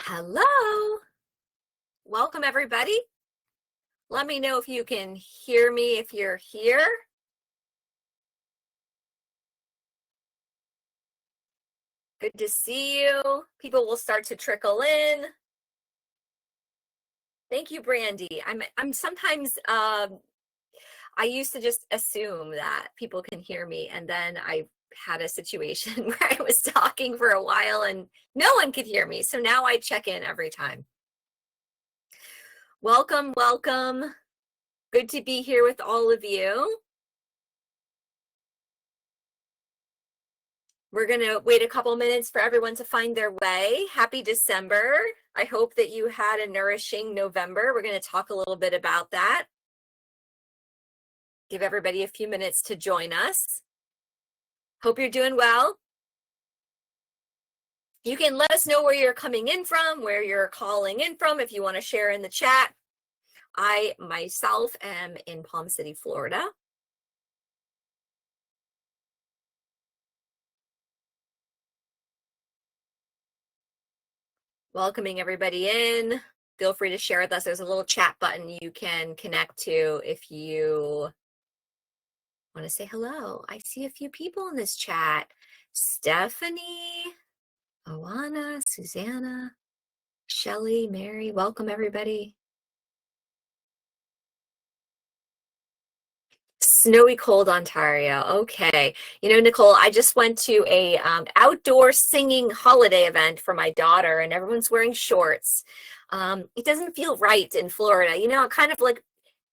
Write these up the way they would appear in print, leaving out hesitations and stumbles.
Hello. Welcome, everybody. Let me know if you can hear me if you're here. Good to see you. People will start to trickle in. Thank you, Brandy. I'm sometimes I used to just assume that people can hear me, and then I had a situation where I was talking for a while and no one could hear me. So now I check in every time. Welcome, welcome. Good to be here with all of you. We're going to wait a couple minutes for everyone to find their way. Happy December. I hope that you had a nourishing November. We're going to talk a little bit about that. Give everybody a few minutes to join us. Hope you're doing well. You can let us know where you're coming in from, where you're calling in from, if you want to share in the chat. I myself am in Palm City, Florida. Welcoming everybody in. Feel free to share with us. There's a little chat button you can connect to if you want to say hello. I see a few people in this chat. Stephanie, Oana, Susanna, Shelly, Mary. Welcome, everybody. Snowy cold Ontario. Okay. You know, Nicole, I just went to a outdoor singing holiday event for my daughter, and everyone's wearing shorts. It doesn't feel right in Florida. You know, kind of like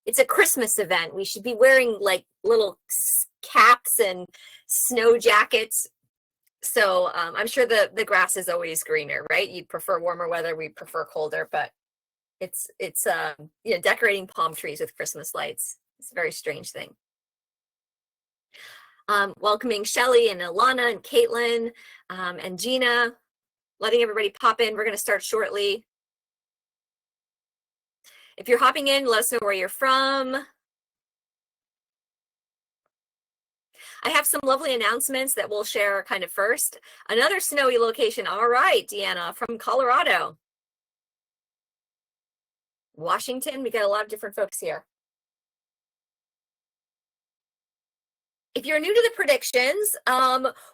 it's a Christmas event. We should be wearing like little caps and snow jackets. So I'm sure the grass is always greener, right? You'd prefer warmer weather. We prefer colder, but it's you know, decorating palm trees with Christmas lights. It's a very strange thing. Welcoming Shelly and Alana and Caitlin and Gina, letting everybody pop in. We're going to start shortly. If you're hopping in, let us know where you're from. I have some lovely announcements that we'll share kind of first. Another snowy location. All right, Deanna from Colorado. Washington, we got a lot of different folks here. If you're new to the predictions,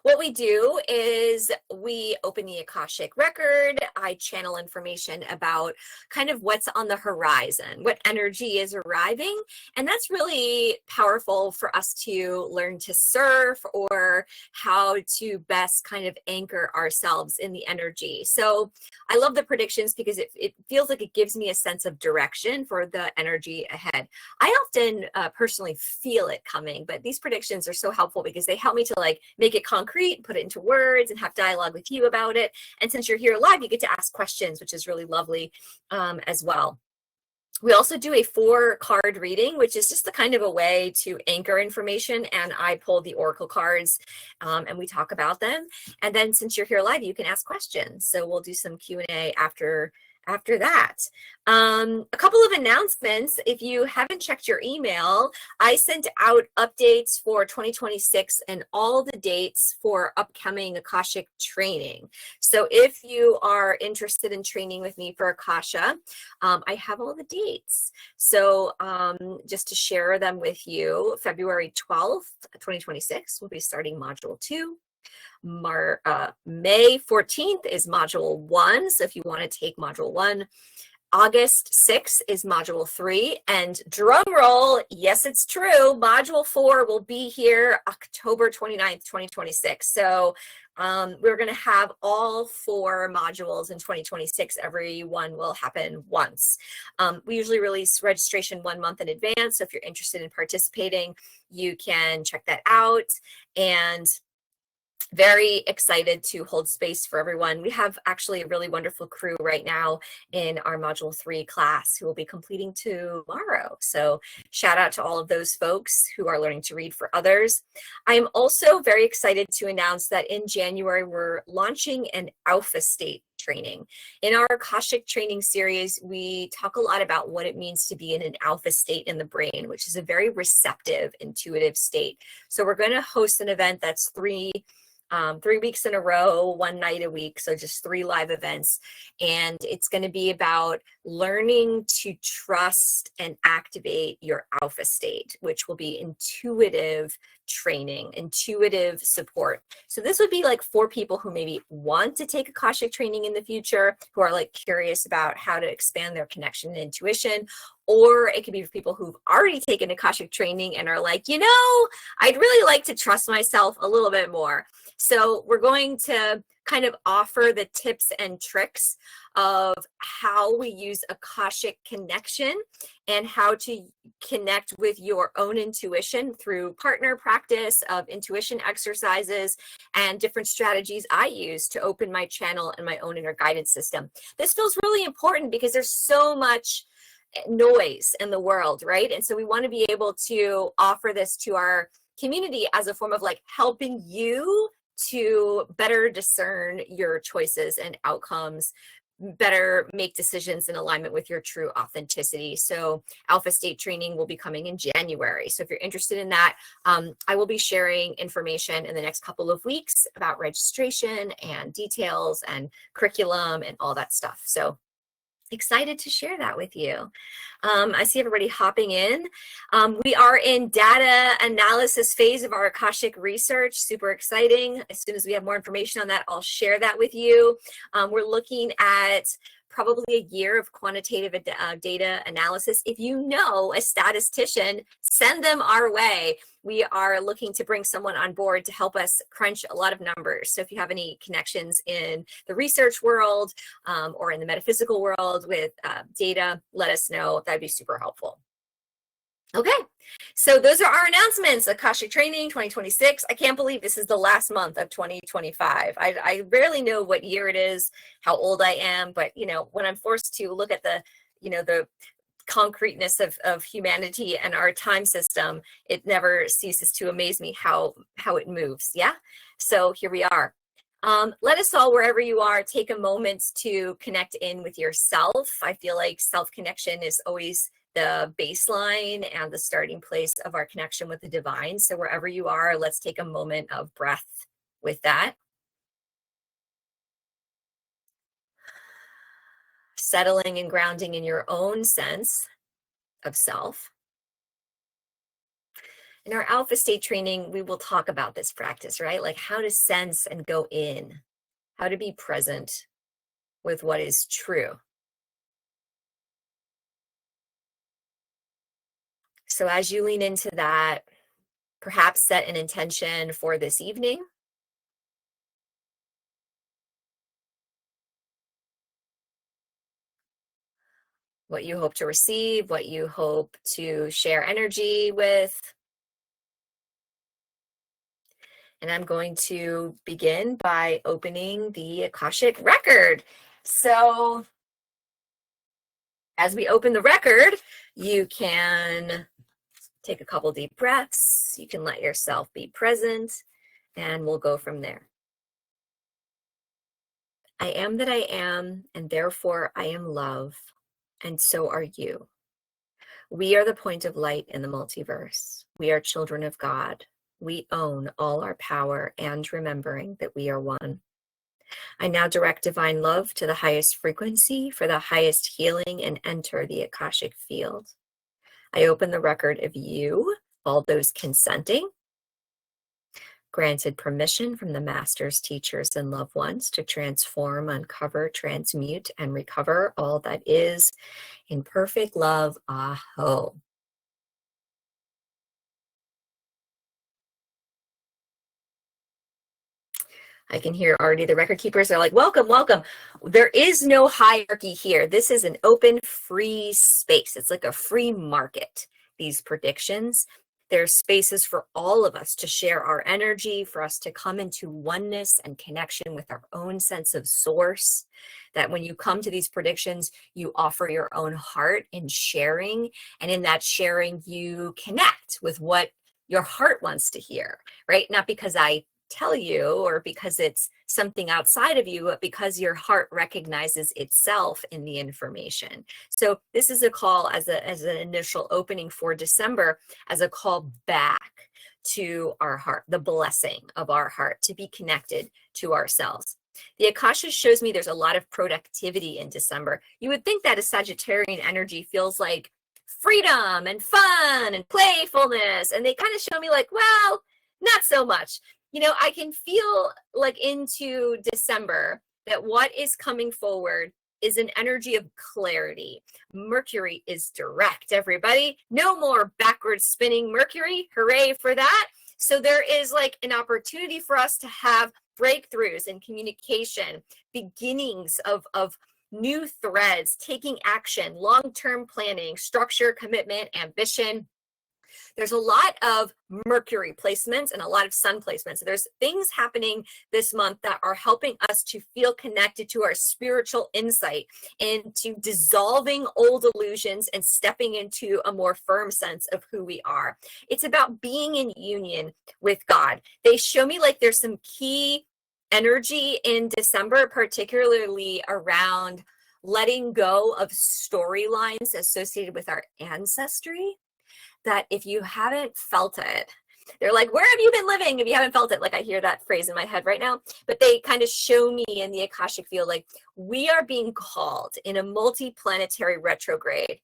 what we do is we open the Akashic Record. I channel information about kind of what's on the horizon, what energy is arriving. And that's really powerful for us to learn to surf or how to best kind of anchor ourselves in the energy. So I love the predictions because it feels like it gives me a sense of direction for the energy ahead. I often personally feel it coming, but these predictions are so helpful because they help me to like make it concrete, put it into words, and have dialogue with you about it. And since you're here live, you get to ask questions, which is really lovely as well. We also do a 4-card reading, which is just a kind of a way to anchor information. And I pull the oracle cards and we talk about them. And then since you're here live, you can ask questions. So we'll do some Q&A after that. A couple of announcements. If you haven't checked your email, I sent out updates for 2026 and all the dates for upcoming Akashic training. So if you are interested in training with me for Akasha, I have all the dates. So just to share them with you, February 12th, 2026, we'll be starting Module 2. May 14th is Module 1. So if you want to take Module 1, August 6th is Module 3. And drum roll, yes, it's true, Module 4 will be here October 29th, 2026. So we're going to have all 4 modules in 2026. Every one will happen once. We usually release registration 1 month in advance. So if you're interested in participating, you can check that out. And very excited to hold space for everyone. We have actually a really wonderful crew right now in our Module 3 class who will be completing tomorrow. So shout out to all of those folks who are learning to read for others. I am also very excited to announce that in January, we're launching an Alpha State training. In our Akashic training series, we talk a lot about what it means to be in an alpha state in the brain, which is a very receptive, intuitive state. So we're going to host an event that's 3 3 weeks in a row, one night a week. So just 3 live events. And it's going to be about learning to trust and activate your alpha state, which will be intuitive training, intuitive support. So this would be like for people who maybe want to take Akashic training in the future, who are like curious about how to expand their connection and intuition. Or it could be for people who've already taken Akashic training and are like, I'd really like to trust myself a little bit more. So we're going to kind of offer the tips and tricks of how we use Akashic connection and how to connect with your own intuition through partner practice of intuition exercises and different strategies I use to open my channel and my own inner guidance system. This feels really important because there's so much noise in the world, right? And so we want to be able to offer this to our community as a form of like helping you to better discern your choices and outcomes, better make decisions in alignment with your true authenticity. So Alpha State training will be coming in January. So if you're interested in that, I will be sharing information in the next couple of weeks about registration and details and curriculum and all that stuff. So excited to share that with you. I see everybody hopping in. We are in data analysis phase of our Akashic research. Super exciting. As soon as we have more information on that, I'll share that with you. We're looking at probably a year of quantitative data analysis. If you know a statistician, send them our way. We are looking to bring someone on board to help us crunch a lot of numbers. So if you have any connections in the research world or in the metaphysical world with data, let us know. That'd be super helpful. Okay, so those are our announcements. Akashic Training 2026. I can't believe this is the last month of 2025. I rarely know what year it is, how old I am, but when I'm forced to look at the concreteness of humanity and our time system, it never ceases to amaze me how it moves. Yeah, so here we are. Let us all, wherever you are, take a moment to connect in with yourself. I feel like self-connection is always the baseline and the starting place of our connection with the divine. So wherever you are, let's take a moment of breath with that. Settling and grounding in your own sense of self. In our Alpha State training, we will talk about this practice, right? Like how to sense and go in, how to be present with what is true. So as you lean into that, perhaps set an intention for this evening. What you hope to receive, what you hope to share energy with. And I'm going to begin by opening the Akashic Record. So as we open the record, you can take a couple deep breaths. You can let yourself be present, and we'll go from there. I am that I am, and therefore I am love, and so are you. We are the point of light in the multiverse. We are children of God. We own all our power and remembering that we are one. I now direct divine love to the highest frequency for the highest healing and enter the Akashic field. I open the record of you, all those consenting, granted permission from the masters, teachers, and loved ones to transform, uncover, transmute, and recover all that is in perfect love. Aho. I can hear already the record keepers are like, welcome, welcome. There is no hierarchy here. This is an open, free space. It's like a free market, these predictions. There's spaces for all of us to share our energy, for us to come into oneness and connection with our own sense of source. That when you come to these predictions, you offer your own heart in sharing. And in that sharing, you connect with what your heart wants to hear, right? Not because I tell you or because it's something outside of you, but because your heart recognizes itself in the information. So this is a call as an initial opening for December, as a call back to our heart, the blessing of our heart, to be connected to ourselves. The Akasha shows me there's a lot of productivity in December. You would think that a Sagittarian energy feels like freedom and fun and playfulness, and they kind of show me like, well, not so much. You know, I can feel like into December that what is coming forward is an energy of clarity. Mercury is direct, everybody. No more backwards spinning Mercury. Hooray for that. So there is like an opportunity for us to have breakthroughs in communication, beginnings of new threads, taking action, long-term planning, structure, commitment, ambition. There's a lot of Mercury placements and a lot of Sun placements. So there's things happening this month that are helping us to feel connected to our spiritual insight and to dissolving old illusions and stepping into a more firm sense of who we are. It's about being in union with God. They show me like there's some key energy in December, particularly around letting go of storylines associated with our ancestry, that if you haven't felt it, they're like, where have you been living if you haven't felt it? Like I hear that phrase in my head right now, but they kind of show me in the Akashic field, like we are being called in a multi-planetary retrograde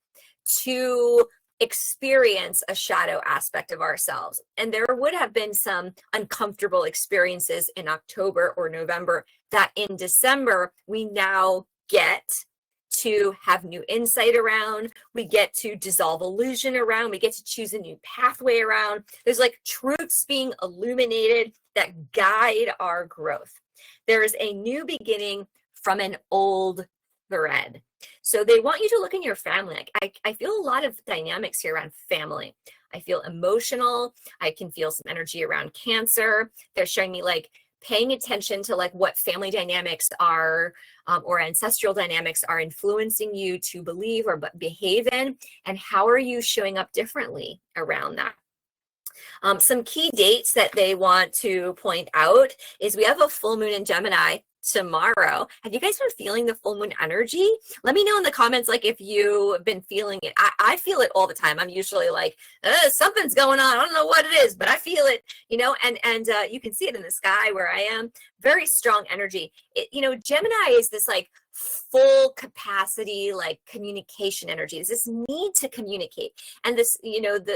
to experience a shadow aspect of ourselves. And there would have been some uncomfortable experiences in October or November that in December, we now get to have new insight around, we get to dissolve illusion around, we get to choose a new pathway around. There's like truths being illuminated that guide our growth. There is a new beginning from an old thread. So they want you to look in your family. I feel a lot of dynamics here around family. I feel emotional. I can feel some energy around Cancer. They're showing me like paying attention to like what family dynamics are or ancestral dynamics are influencing you to believe or behave in, and how are you showing up differently around that. Some key dates that they want to point out is we have a full moon in Gemini tomorrow. Have you guys been feeling the full moon energy? Let me know in the comments, like if you've been feeling it. I feel it all the time. I'm usually like, something's going on. I don't know what it is, but I feel it, you know, and you can see it in the sky where I am. Very strong energy. Gemini is this like full capacity, like communication energy. There's this need to communicate. And this,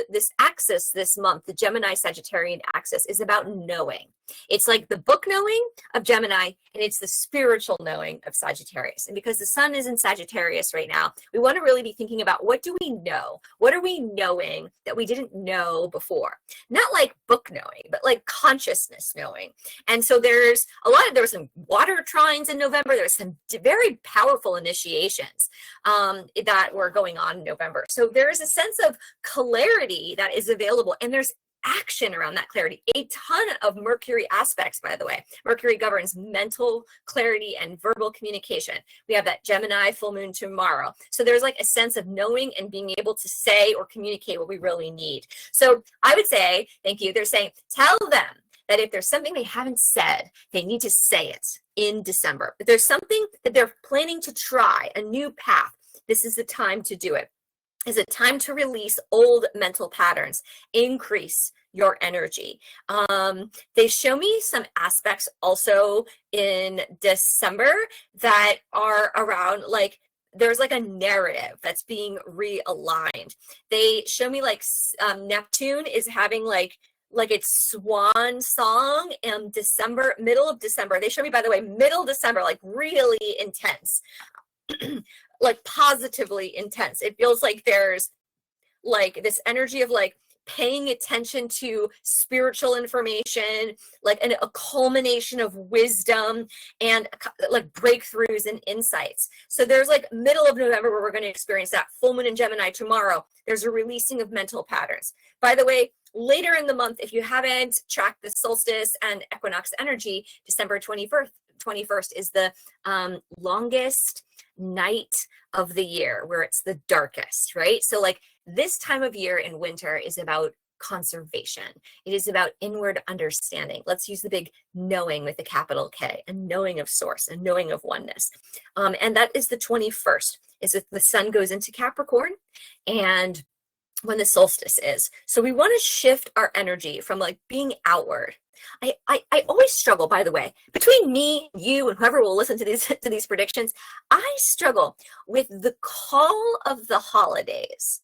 this axis this month, the Gemini Sagittarian axis, is about knowing. It's like the book knowing of Gemini, and it's the spiritual knowing of Sagittarius. And because the sun is in Sagittarius right now, we want to really be thinking about, what do we know? What are we knowing that we didn't know before? Not like book knowing, but like consciousness knowing. And so there were some water trines in November. There's some very powerful initiations that were going on in November. So there is a sense of clarity that is available, and there's action around that clarity. A ton of Mercury aspects, by the way. Mercury governs mental clarity and verbal communication. We have that Gemini full moon tomorrow. So there's like a sense of knowing and being able to say or communicate what we really need. So I would say, thank you. They're saying, tell them that if there's something they haven't said, they need to say it in December. If there's something that they're planning to try, a new path, this is the time to do it. Is a time to release old mental patterns, increase your energy. They show me some aspects also in December that are around like, there's like a narrative that's being realigned. They show me like Neptune is having like its swan song in December, middle of December. They show me, by the way, middle December, like really intense. Like positively intense. It feels like there's like this energy of like paying attention to spiritual information, like a culmination of wisdom and like breakthroughs and insights. So there's like middle of November where we're going to experience that full moon in Gemini tomorrow. There's a releasing of mental patterns. By the way, later in the month, if you haven't tracked the solstice and equinox energy, December 21st is the longest night of the year, where it's the darkest, right? So like this time of year in winter is about conservation. It is about inward understanding. Let's use the big knowing with a capital K, a knowing of source, a knowing of oneness. And that is the 21st, is if the sun goes into Capricorn, and when the solstice is. So we want to shift our energy from like being outward. I always struggle, by the way, between me, you, and whoever will listen to these predictions. I struggle with the call of the holidays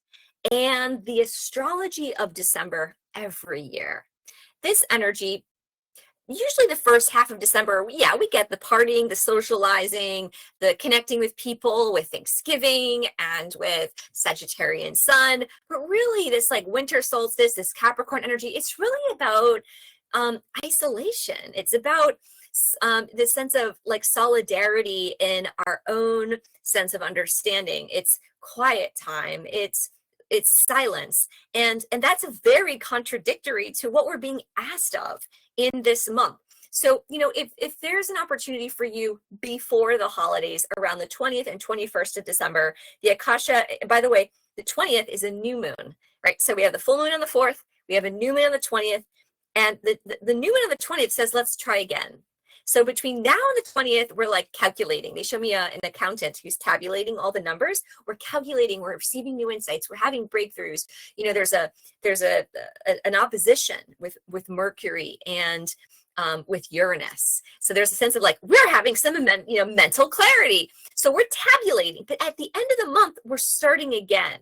and the astrology of December every year. This energy, usually the first half of December, yeah, we get the partying, the socializing, the connecting with people, with Thanksgiving and with Sagittarian sun. But really, this like winter solstice, this Capricorn energy, it's really about isolation. It's about this sense of like solidarity in our own sense of understanding. It's quiet time. It's silence, and that's very contradictory to what we're being asked of in this month. So, if there's an opportunity for you before the holidays around the 20th and 21st of December, the Akasha, by the way, the 20th is a new moon, right? So we have the full moon on the 4th, we have a new moon on the 20th, and the new moon on the 20th says, let's try again. So between now and the 20th, we're like calculating. They show me an accountant who's tabulating all the numbers. We're calculating, we're receiving new insights, we're having breakthroughs. There's an opposition with Mercury and with Uranus. So there's a sense of like, we're having some mental clarity. So we're tabulating, but at the end of the month, we're starting again.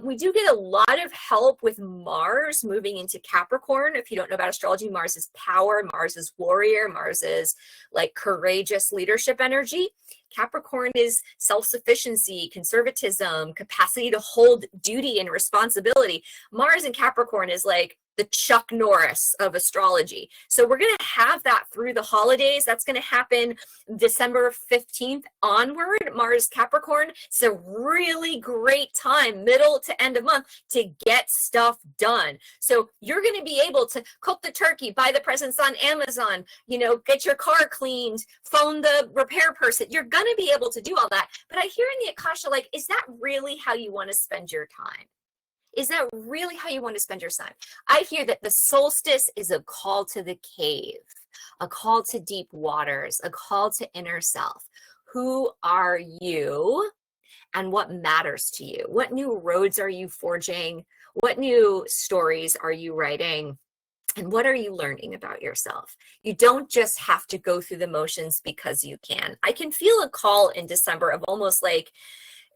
We do get a lot of help with Mars moving into Capricorn. If you don't know about astrology, Mars is power, Mars is warrior, Mars is like courageous leadership energy. Capricorn is self-sufficiency, conservatism, capacity to hold duty and responsibility. Mars in Capricorn is like the Chuck Norris of astrology. So we're going to have that through the holidays. That's going to happen December 15th onward, Mars Capricorn. It's a really great time, middle to end of month, to get stuff done. So you're going to be able to cook the turkey, buy the presents on Amazon, get your car cleaned, phone the repair person. You're going to be able to do all that. But I hear in the Akasha, like, is that really how you want to spend your time? Is that really how you want to spend your time? I hear that the solstice is a call to the cave, a call to deep waters, a call to inner self. Who are you and what matters to you? What new roads are you forging? What new stories are you writing? And what are you learning about yourself? You don't just have to go through the motions because you can. I can feel a call in December of almost like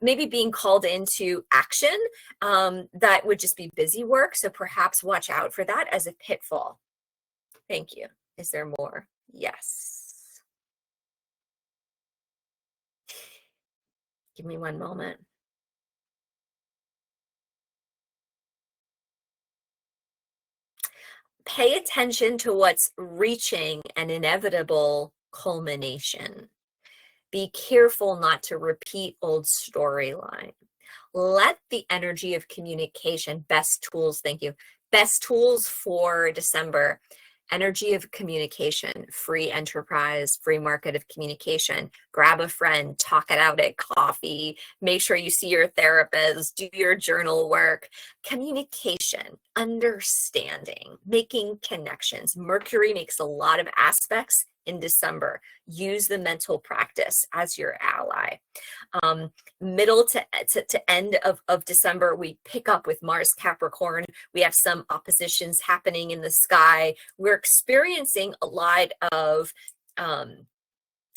maybe being called into action that would just be busy work. So perhaps watch out for that as a pitfall. Thank you. Is there more? Yes. Give me one moment. Pay attention to what's reaching an inevitable culmination. Be careful not to repeat old storyline. Let the energy of communication, best tools, thank you, best tools for December, energy of communication, free enterprise, free market of communication. Grab a friend, talk it out at coffee, make sure you see your therapist, do your journal work. Communication, understanding, making connections. Mercury makes a lot of aspects in December. Use the mental practice as your ally. Middle to end of December, we pick up with Mars Capricorn. We have some oppositions happening in the sky. We're experiencing a lot of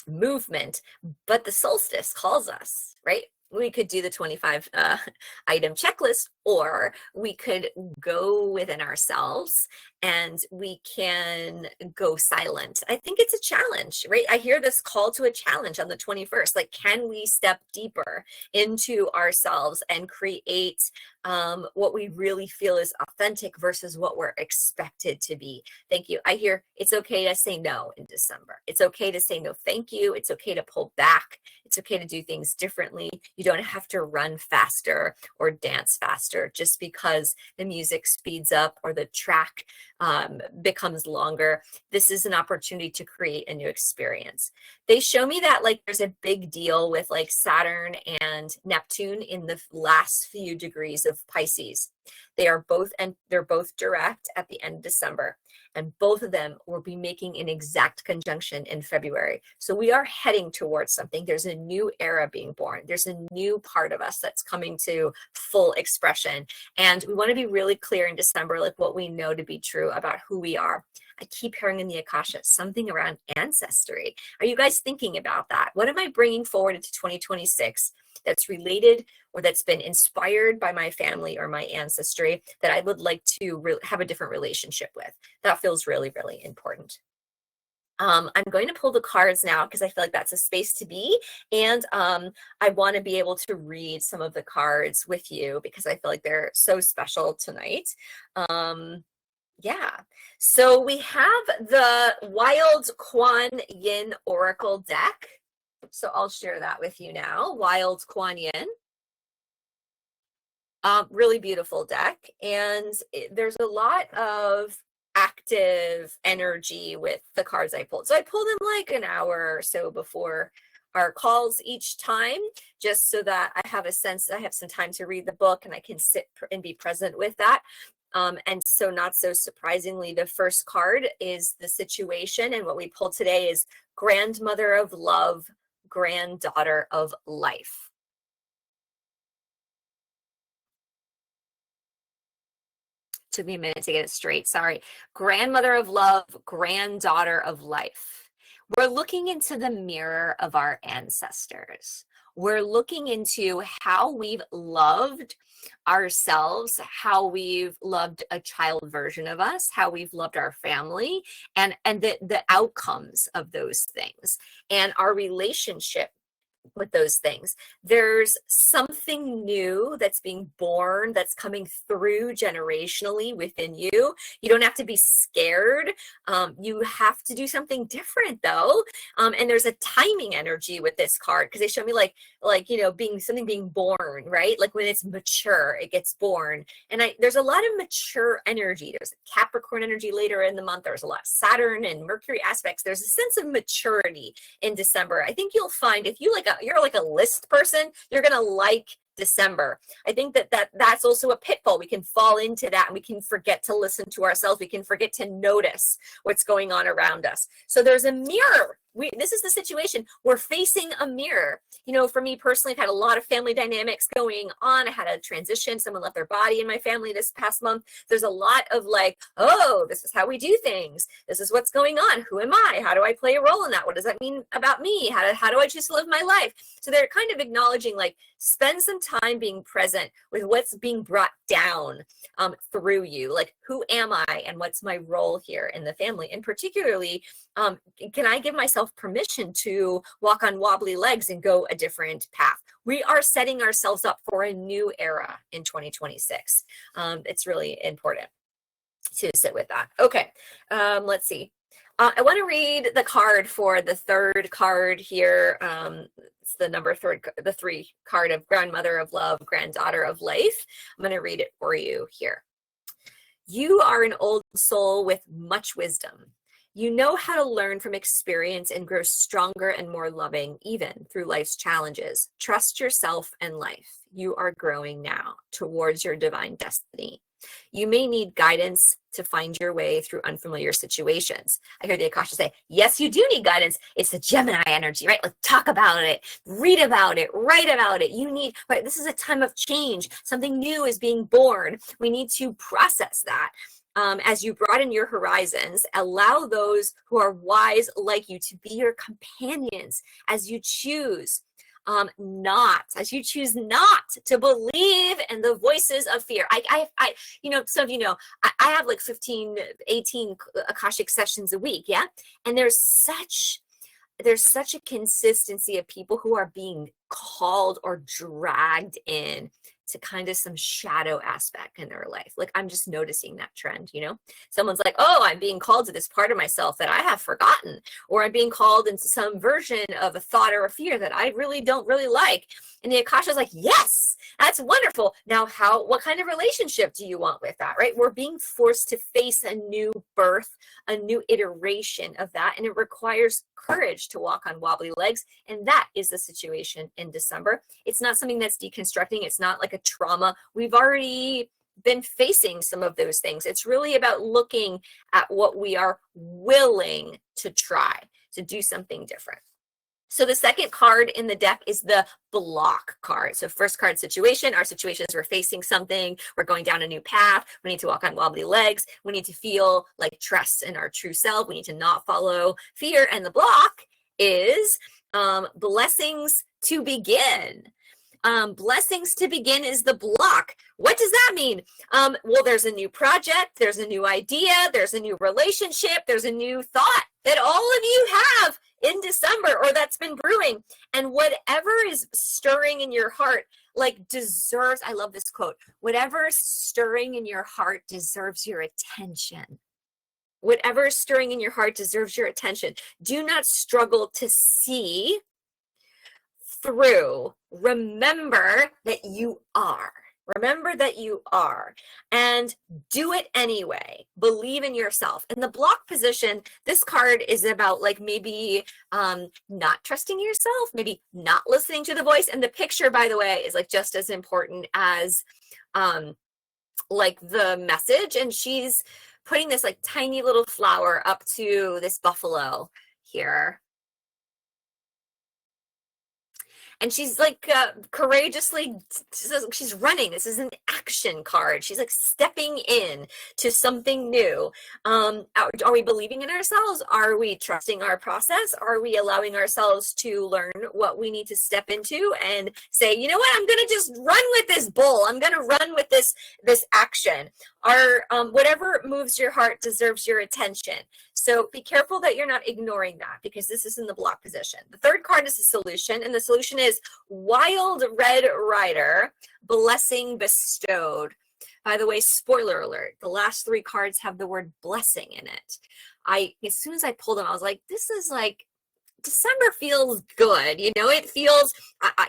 movement, but the solstice calls us, right? We could do the 25 item checklist, or we could go within ourselves and we can go silent. I think it's a challenge, right? I hear this call to a challenge on the 21st. Like, can we step deeper into ourselves and create what we really feel is authentic versus what we're expected to be? Thank you. I hear it's okay to say no in December. It's okay to say no, thank you. It's okay to pull back. It's okay to do things differently. You don't have to run faster or dance faster just because the music speeds up or the track becomes longer. This is an opportunity to create a new experience. They show me that like there's a big deal with like Saturn and Neptune in the last few degrees of Pisces. They're both direct at the end of December. And both of them will be making an exact conjunction in February. So we are heading towards something. There's a new era being born. There's a new part of us that's coming to full expression. And we want to be really clear in December, like what we know to be true about who we are. I keep hearing in the Akasha something around ancestry. Are you guys thinking about that? What am I bringing forward into 2026 that's related or that's been inspired by my family or my ancestry that I would like to have a different relationship with? That feels really, really important. I'm going to pull the cards now because I feel like that's a space to be. And I want to be able to read some of the cards with you because I feel like they're so special tonight. Yeah, so we have the Wild Kuan Yin Oracle deck. So I'll share that with you now. Wild Kuan Yin. Really beautiful deck. And there's a lot of active energy with the cards I pulled. So I pulled them like an hour or so before our calls each time, just so that I have a sense, I have some time to read the book and I can sit and be present with that. And so not so surprisingly, the first card is the situation. And what we pulled today is Grandmother of Love, Granddaughter of Life. Took me a minute to get it straight. Sorry. Grandmother of Love, Granddaughter of Life. We're looking into the mirror of our ancestors. We're looking into how we've loved ourselves, how we've loved a child version of us, how we've loved our family, and the outcomes of those things and our relationship with those things. There's something new that's being born, that's coming through generationally within you. You don't have to be scared. You have to do something different though. And there's a timing energy with this card because they show me like, being born, right? Like when it's mature, it gets born. And there's a lot of mature energy. There's a Capricorn energy later in the month. There's a lot of Saturn and Mercury aspects. There's a sense of maturity in December. I think you'll find if you're like a list person, you're going to like December. I think that's also a pitfall. We can fall into that and we can forget to listen to ourselves. We can forget to notice what's going on around us. So there's a mirror. This is the situation. We're facing a mirror. For me personally, I've had a lot of family dynamics going on. I had a transition. Someone left their body in my family this past month. There's a lot of like, oh, this is how we do things. This is what's going on. Who am I? How do I play a role in that? What does that mean about me? How do I choose to live my life? So they're kind of acknowledging like, spend some time being present with what's being brought down through you. Like, who am I and what's my role here in the family? And particularly, can I give myself permission to walk on wobbly legs and go a different path? We are setting ourselves up for a new era in 2026. It's really important to sit with that. Okay, let's see. I want to read the card for the third card here. It's the 3 card of Grandmother of Love, Granddaughter of Life. I'm going to read it for you here. You are an old soul with much wisdom. You know how to learn from experience and grow stronger and more loving, even through life's challenges. Trust yourself and life. You are growing now towards your divine destiny. You may need guidance to find your way through unfamiliar situations. I hear the Akasha say, yes, you do need guidance. It's the Gemini energy, right? Like, talk about it, read about it, write about it. Right? This is a time of change. Something new is being born. We need to process that. As you broaden your horizons, allow those who are wise like you to be your companions as you choose not to believe in the voices of fear. Some of you know, I have like 15, 18 Akashic sessions a week. Yeah. And there's such a consistency of people who are being called or dragged in to kind of some shadow aspect in their life. Like, I'm just noticing that trend, someone's like, oh, I'm being called to this part of myself that I have forgotten, or I'm being called into some version of a thought or a fear that I really don't really like. And the Akasha is like, yes, that's wonderful. Now, what kind of relationship do you want with that, right? We're being forced to face a new birth, a new iteration of that. And it requires courage to walk on wobbly legs. And that is the situation in December. It's not something that's deconstructing. It's not like a trauma. We've already been facing some of those things. It's really about looking at what we are willing to try to do something different. So the second card in the deck is the block card. So first card, situation. Our situation is we're facing something. We're going down a new path. We need to walk on wobbly legs. We need to feel like trust in our true self. We need to not follow fear. And the block is blessings to begin. Blessings to begin is the block. What does that mean? Well, there's a new project, there's a new idea, there's a new relationship, there's a new thought that all of you have in December or that's been brewing. And whatever is stirring in your heart, like deserves, I love this quote, whatever is stirring in your heart deserves your attention. Whatever is stirring in your heart deserves your attention. Do not struggle to see through. Remember that you are. Remember that you are, and do it anyway. Believe in yourself. In the block position, this card is about like maybe not trusting yourself, maybe not listening to the voice. And the picture, by the way, is like just as important as like the message. And she's putting this like tiny little flower up to this buffalo here. And she's like courageously, she's running. This is an action card. She's like stepping in to something new. Are we believing in ourselves? Are we trusting our process? Are we allowing ourselves to learn what we need to step into and say, you know what, I'm going to just run with this bull. I'm going to run with this action. Whatever moves your heart deserves your attention. So be careful that you're not ignoring that, because this is in the block position. The third card is the solution, and the solution is Wild Red Rider, Blessing Bestowed. By the way, spoiler alert, the last three cards have the word blessing in it. As soon as I pulled them, I was like, this is like, December feels good. You know, it feels,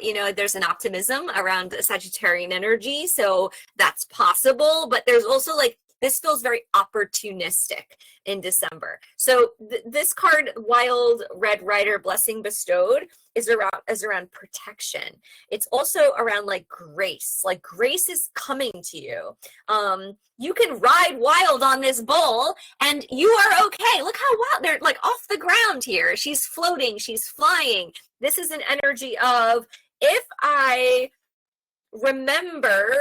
you know, there's an optimism around Sagittarian energy, so that's possible, but there's also like, this feels very opportunistic in December. So this card, Wild Red Rider, Blessing Bestowed, is around protection. It's also around like grace. Like grace is coming to you. You can ride wild on this bull and you are okay. Look how wild, they're like off the ground here. She's floating, she's flying. This is an energy of, if I remember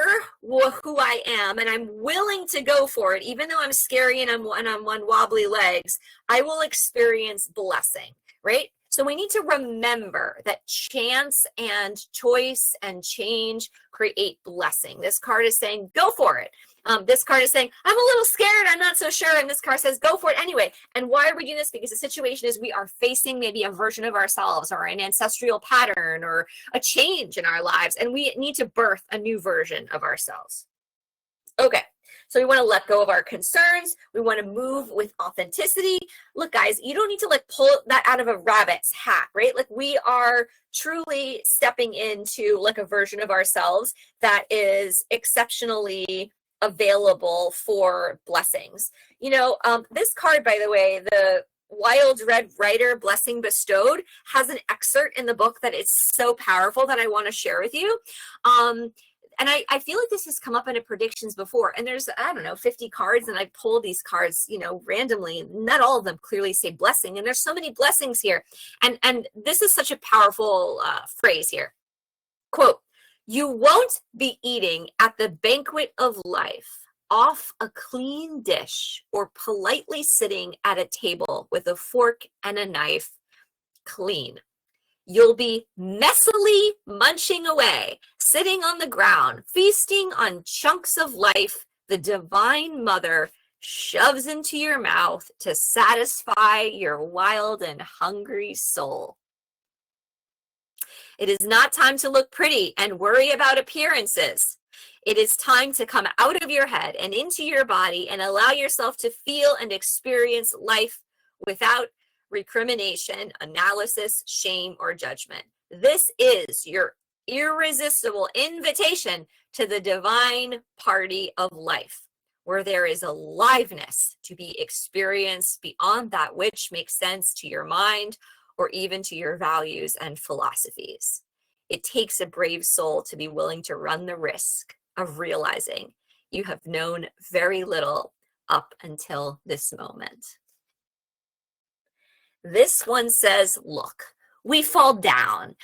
who I am and I'm willing to go for it, even though I'm scary and I'm on wobbly legs, I will experience blessing, right? So we need to remember that chance and choice and change create blessing. This card is saying, go for it. This card is saying, I'm a little scared, I'm not so sure. And this card says, go for it anyway. And why are we doing this? Because the situation is we are facing maybe a version of ourselves or an ancestral pattern or a change in our lives. And we need to birth a new version of ourselves. Okay. So we want to let go of our concerns. We want to move with authenticity. Look, guys, you don't need to like pull that out of a rabbit's hat, right? Like we are truly stepping into like a version of ourselves that is exceptionally available for blessings. You know, this card, by the way, the Wild Red Rider, Blessing Bestowed, has an excerpt in the book that is so powerful that I want to share with you. And I feel like this has come up in a predictions before, and there's, I don't know, 50 cards, and I pull these cards, you know, randomly, and not all of them clearly say blessing, and there's so many blessings here. And this is such a powerful phrase here. Quote, you won't be eating at the banquet of life off a clean dish or politely sitting at a table with a fork and a knife clean. You'll be messily munching away, sitting on the ground, feasting on chunks of life the Divine Mother shoves into your mouth to satisfy your wild and hungry soul. It is not time to look pretty and worry about appearances. It is time to come out of your head and into your body and allow yourself to feel and experience life without recrimination, analysis, shame, or judgment. This is your irresistible invitation to the divine party of life, where there is aliveness to be experienced beyond that which makes sense to your mind or even to your values and philosophies. It takes a brave soul to be willing to run the risk of realizing You have known very little up until this moment. This one says, look, we fall down.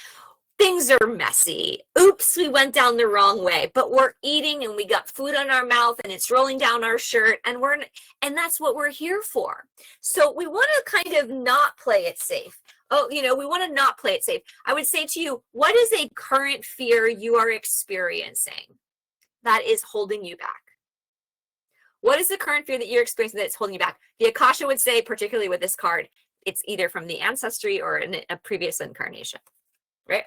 Things are messy. Oops, we went down the wrong way, but we're eating and we got food on our mouth and it's rolling down our shirt and that's what we're here for. So we want to kind of not play it safe. Oh, we want to not play it safe. I would say to you, what is a current fear you are experiencing that is holding you back? What is the current fear that you're experiencing that's holding you back? The Akasha would say, particularly with this card, it's either from the ancestry or in a previous incarnation, right?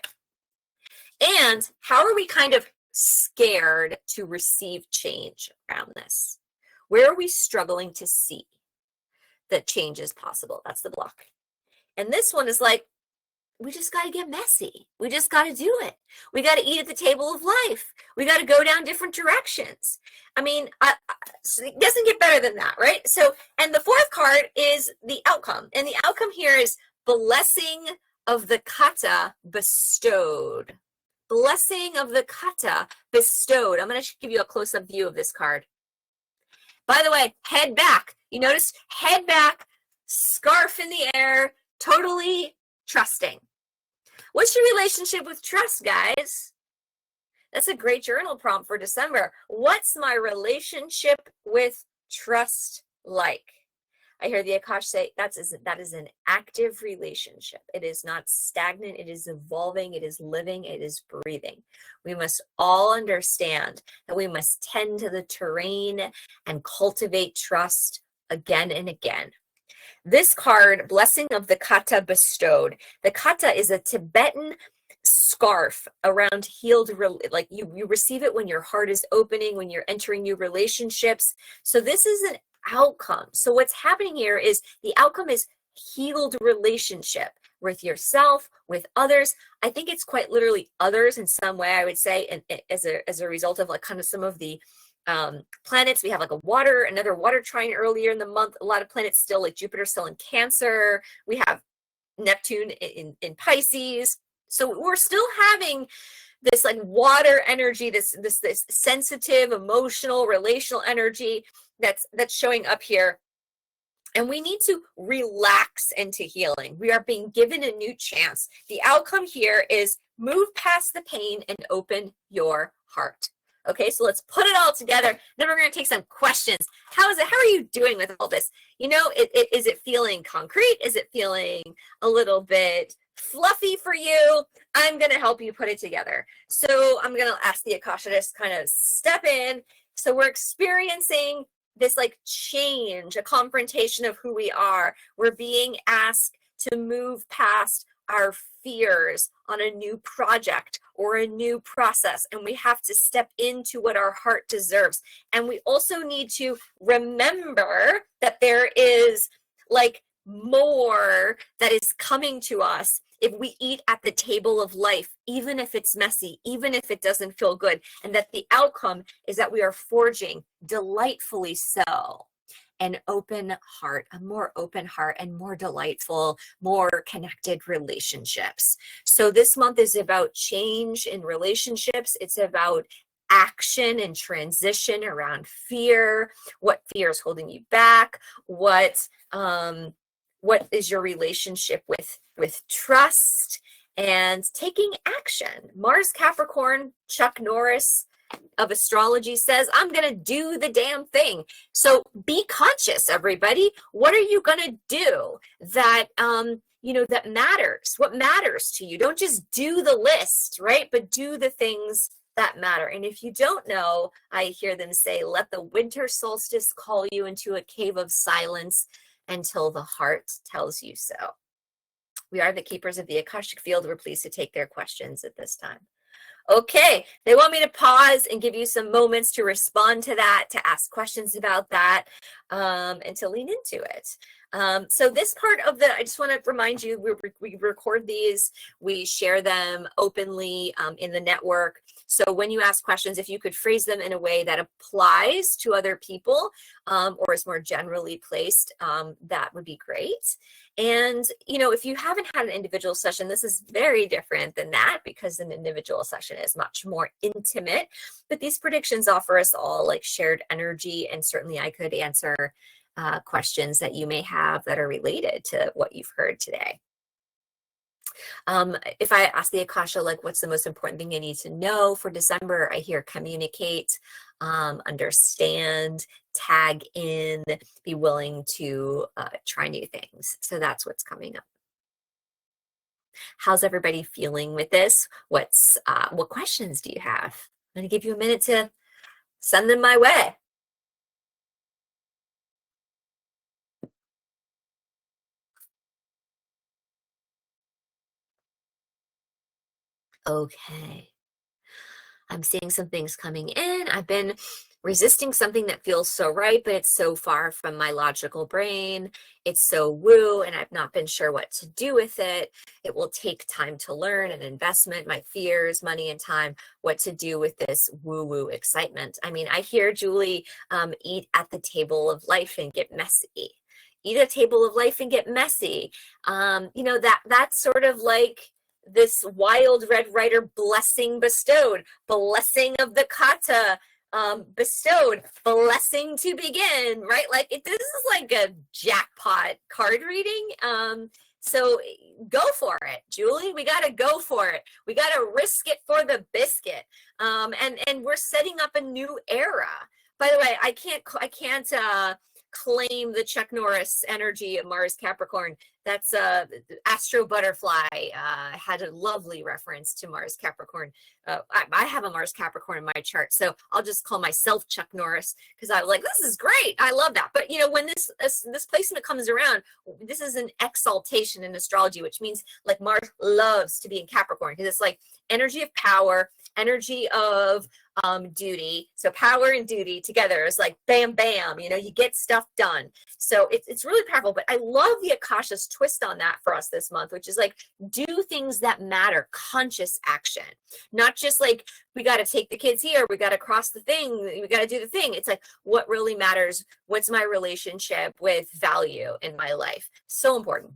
And how are we kind of scared to receive change around this? Where are we struggling to see that change is possible? That's the block. And this one is like, we just got to get messy. We just got to do it. We got to eat at the table of life. We got to go down different directions. I mean, it doesn't get better than that, right? So, and the fourth card is the outcome. And the outcome here is blessing of the kata bestowed. Blessing of the kata bestowed. I'm going to give you a close-up view of this card. By the way, head back. You notice head back, scarf in the air, totally trusting. What's your relationship with trust, guys? That's a great journal prompt for December. What's my relationship with trust like? I hear the Akash say that is an active relationship. It is not stagnant. It is evolving. It is living. It is breathing. We must all understand that we must tend to the terrain and cultivate trust again and again. This card, Blessing of the Kata Bestowed. The kata is a Tibetan scarf around healed, like you receive it when your heart is opening, when you're entering new relationships. So this is an outcome. So what's happening here is the outcome is healed relationship with yourself, with others. I think it's quite literally others in some way, I would say, and as a result of like kind of some of the planets. We have like another water trine earlier in the month. A lot of planets still, like Jupiter still in Cancer. We have Neptune in Pisces. So we're still having this like water energy, this sensitive, emotional, relational energy that's showing up here. And we need to relax into healing. We are being given a new chance. The outcome here is move past the pain and open your heart. Okay, so let's put it all together. Then we're going to take some questions. How is it? How are you doing with all this? Is it feeling concrete? Is it feeling a little bit fluffy for you? I'm going to help you put it together. So I'm going to ask the Akasha to just kind of step in. So we're experiencing this like change, a confrontation of who we are. We're being asked to move past our fears on a new project or a new process, and we have to step into what our heart deserves. And we also need to remember that there is like more that is coming to us if we eat at the table of life, even if it's messy, even if it doesn't feel good, and that the outcome is that we are forging, delightfully so, an open heart, a more open heart and more delightful, more connected relationships. So this month is about change in relationships. It's about action and transition around fear. What fear is holding you back? What is your relationship with trust and taking action? Mars Capricorn, Chuck Norris of astrology says, I'm going to do the damn thing. So be conscious, everybody. What are you going to do that, that matters? What matters to you? Don't just do the list, right? But do the things that matter. And if you don't know, I hear them say, let the winter solstice call you into a cave of silence until the heart tells you so. We are the keepers of the Akashic field. We're pleased to take their questions at this time. Okay, they want me to pause and give you some moments to respond to that, to ask questions about that, and to lean into it. So this part of I just want to remind you, we record these, we share them openly in the network. So when you ask questions, if you could phrase them in a way that applies to other people or is more generally placed, that would be great. And, if you haven't had an individual session, this is very different than that because an individual session is much more intimate. But these predictions offer us all like shared energy, and certainly I could answer questions that you may have that are related to what you've heard today. If I ask the Akasha, like, what's the most important thing I need to know for December, I hear communicate, understand, tag in, be willing to try new things. So that's what's coming up. How's everybody feeling with this? What questions do you have? I'm going to give you a minute to send them my way. Okay. I'm seeing some things coming in. I've been resisting something that feels so right, but it's so far from my logical brain. It's so woo, and I've not been sure what to do with it. It will take time to learn, an investment, my fears, money, and time, what to do with this woo-woo excitement. I mean, I hear Julie eat at the table of life and get messy. Eat at a table of life and get messy. That's sort of like this wild red rider blessing bestowed, blessing of the kata bestowed, blessing to begin, right? Like this is like a jackpot card reading. So go for it, Julie. We got to go for it. We got to risk it for the biscuit. And we're setting up a new era. By the way, I can't claim the Chuck Norris energy of Mars Capricorn. That's Astro Butterfly had a lovely reference to Mars Capricorn. I have a Mars Capricorn in my chart, so I'll just call myself Chuck Norris because I'm like, this is great. I love that. But when this placement comes around, this is an exaltation in astrology, which means like Mars loves to be in Capricorn because it's like energy of power, energy of duty. So power and duty together is like bam, bam, you get stuff done. So it's really powerful. But I love the Akasha's twist on that for us this month, which is like do things that matter, conscious action, not just like we got to take the kids here, we got to cross the thing, we got to do the thing. It's like what really matters, what's my relationship with value in my life. So important.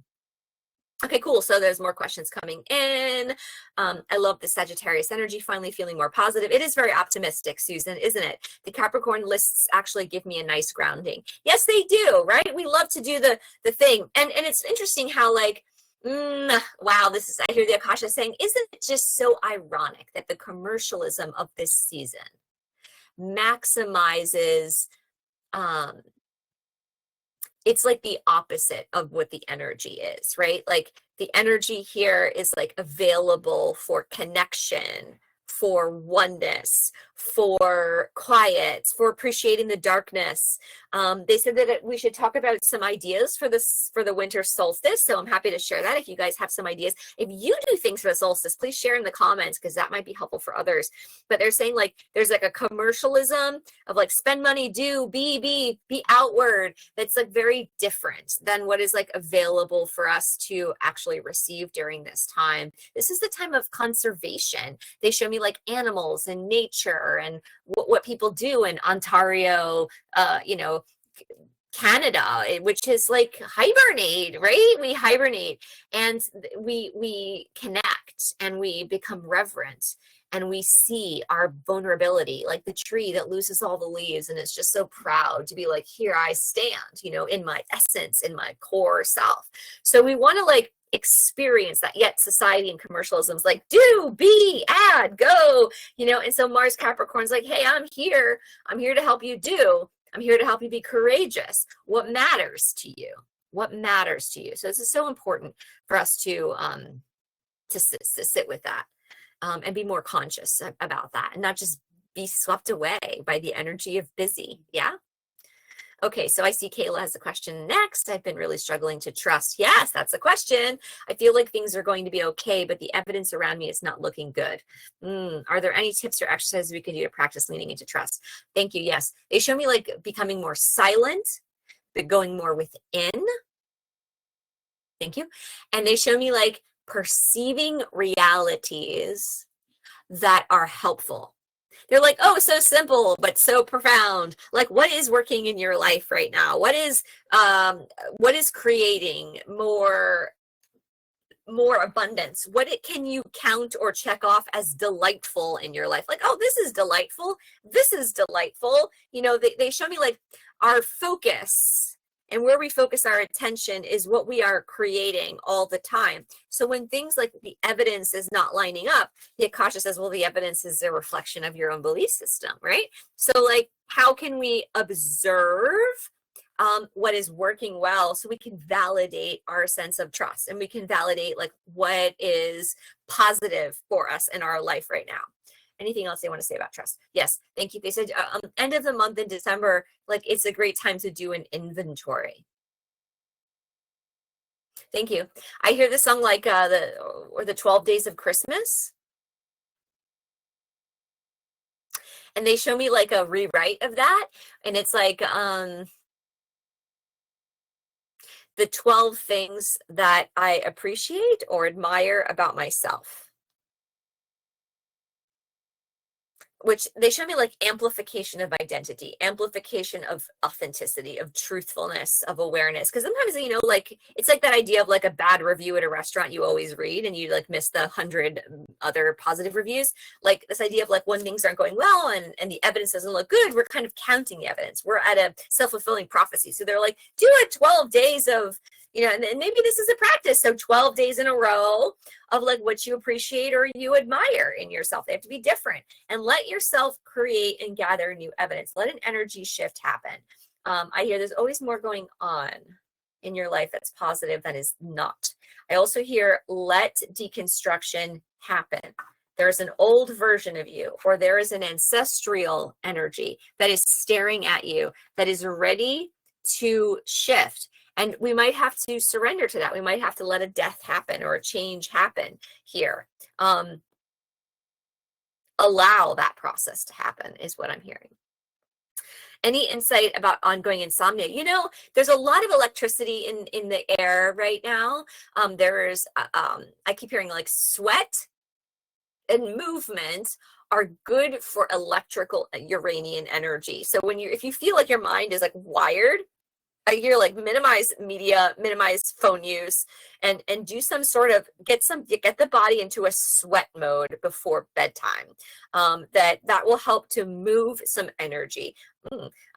Okay, cool. So there's more questions coming in. I love the Sagittarius energy, finally feeling more positive. It is very optimistic, Susan, isn't it? The Capricorn lists actually give me a nice grounding. Yes, they do, right? We love to do the thing. And it's interesting how like, wow, I hear the Akasha saying, isn't it just so ironic that the commercialism of this season maximizes, it's like the opposite of what the energy is, right? Like the energy here is like available for connection, for oneness, for quiet, for appreciating the darkness. They said that we should talk about some ideas for the winter solstice. So I'm happy to share that if you guys have some ideas. If you do things for the solstice, please share in the comments because that might be helpful for others. But they're saying like there's like a commercialism of like spend money, do, be outward. That's like very different than what is like available for us to actually receive during this time. This is the time of conservation. They show me like animals and nature and what people do in Ontario, Canada, which is like hibernate, right? We hibernate and we connect and we become reverent and we see our vulnerability, like the tree that loses all the leaves and it's just so proud to be like, here I stand, in my essence, in my core self. So we want to like experience that, yet society and commercialism is like do, be, add, go, and so Mars Capricorn's like, hey, I'm here to help you do, I'm here to help you be courageous. What matters to you? So this is so important for us to sit with that and be more conscious about that and not just be swept away by the energy of busy. Yeah. Okay, so I see Kayla has a question next. I've been really struggling to trust. Yes, that's a question. I feel like things are going to be okay, but the evidence around me is not looking good. Are there any tips or exercises we can do to practice leaning into trust? Thank you. Yes, they show me like becoming more silent, but going more within. Thank you. And they show me like perceiving realities that are helpful. They're like, oh, so simple, but so profound. Like, what is working in your life right now? What is creating more abundance? Can you count or check off as delightful in your life? Like, oh, this is delightful. This is delightful. You know, they show me like our focus, and where we focus our attention is what we are creating all the time. So when things like the evidence is not lining up, the Akasha says, well, the evidence is a reflection of your own belief system, right? So like, how can we observe what is working well, so we can validate our sense of trust, and we can validate like what is positive for us in our life right now. Anything else they want to say about trust? Yes, thank you. They said end of the month in December, like it's a great time to do an inventory. Thank you. I hear the song like the 12 Days of Christmas. And they show me like a rewrite of that. And it's like the 12 things that I appreciate or admire about myself. Which they show me like amplification of identity, amplification of authenticity, of truthfulness, of awareness. Because sometimes, you know, like it's like that idea of like a bad review at a restaurant you always read, and you like miss the 100 other positive reviews. Like this idea of like when things aren't going well and the evidence doesn't look good, we're kind of counting the evidence. We're at a self-fulfilling prophecy. So they're like, do it 12 days of, you know, and maybe this is a practice. So 12 days in a row of like what you appreciate or you admire in yourself. They have to be different, and let yourself create and gather new evidence. Let an energy shift happen. I hear there's always more going on in your life that's positive than is not. I also hear let deconstruction happen. There's an old version of you, or there is an ancestral energy that is staring at you, that is ready to shift. And we might have to surrender to that. We might have to let a death happen or a change happen here. Allow that process to happen is what I'm hearing. Any insight about ongoing insomnia? You know, there's a lot of electricity in the air right now. I keep hearing like sweat and movement are good for electrical Uranian energy. So if you feel like your mind is like wired, I hear like minimize media, minimize phone use, and do some sort of get the body into a sweat mode before bedtime. That will help to move some energy.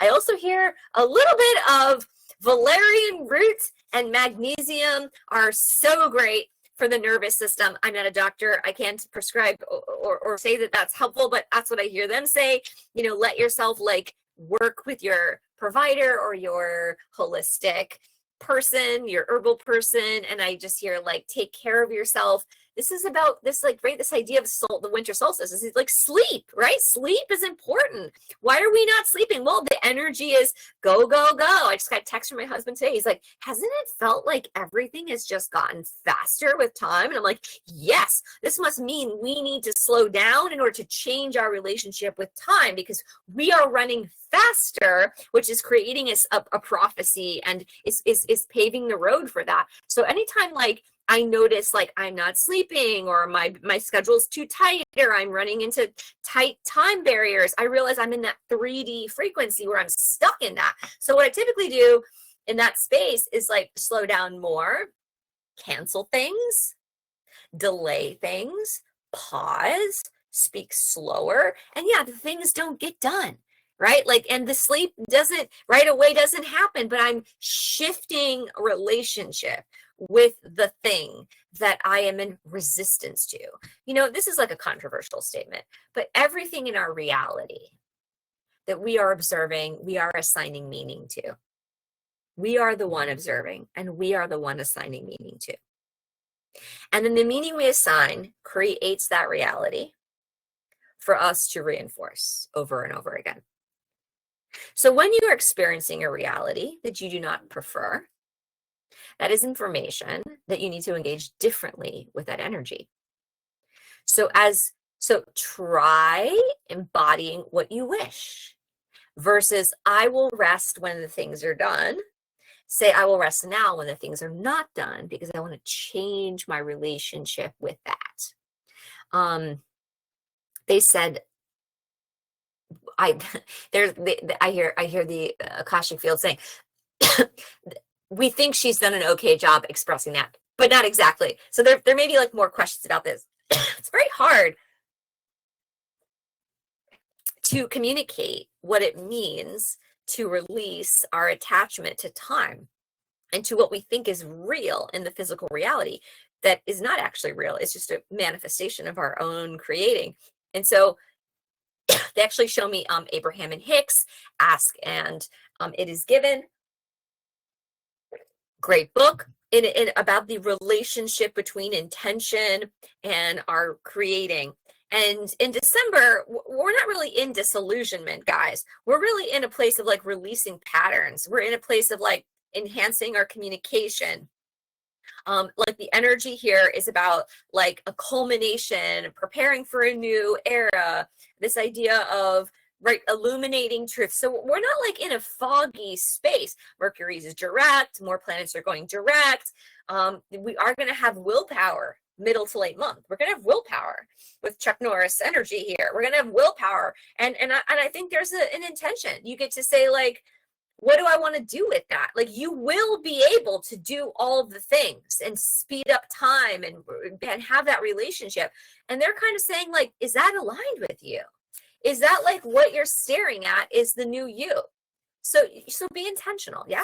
I also hear a little bit of valerian root and magnesium are so great for the nervous system. I'm not a doctor. I can't prescribe or say that that's helpful, but that's what I hear them say. You know, let yourself like work with your provider or your holistic person, your herbal person, and I just hear like take care of yourself. This is about this like right this idea of the winter solstice is like sleep, right? Sleep is important. Why are we not sleeping? Well, the energy is go go go. I just got a text from my husband today. He's like, hasn't it felt like everything has just gotten faster with time? And I'm like, yes, this must mean we need to slow down in order to change our relationship with time, because we are running faster, which is creating a prophecy and is paving the road for that. So anytime like I notice like I'm not sleeping, or my schedule is too tight, or I'm running into tight time barriers, I realize I'm in that 3D frequency where I'm stuck in that. So what I typically do in that space is like slow down more, cancel things, delay things, pause, speak slower, and yeah, the things don't get done. Right? Like, and the sleep doesn't happen, but I'm shifting relationship with the thing that I am in resistance to. You know, this is like a controversial statement, but everything in our reality that we are observing, we are assigning meaning to. We are the one observing, and we are the one assigning meaning to. And then the meaning we assign creates that reality for us to reinforce over and over again. So when you are experiencing a reality that you do not prefer, that is information that you need to engage differently with that energy. So try embodying what you wish versus I will rest when the things are done. say I will rest now when the things are not done, because I want to change my relationship with that. They said, I hear the Akashic field saying, we think she's done an okay job expressing that, but not exactly. So there may be like more questions about this. It's very hard to communicate what it means to release our attachment to time and to what we think is real in the physical reality that is not actually real. It's just a manifestation of our own creating. And so they actually show me Abraham and Hicks, Ask and It Is Given. Great book in about the relationship between intention and our creating. And in December, we're not really in disillusionment, guys. We're really in a place of like releasing patterns. We're in a place of like enhancing our communication. Like the energy here is about like a culmination, preparing for a new era, this idea of illuminating truth. So we're not like in a foggy space. Mercury is direct, more planets are going direct. We are going to have willpower middle to late month. We're going to have willpower with Chuck Norris energy here. We're going to have willpower. And I think there's an intention. You get to say like, what do I want to do with that? Like you will be able to do all the things and speed up time and have that relationship. And they're kind of saying like, is that aligned with you? Is that like what you're staring at is the new you? So be intentional. Yeah.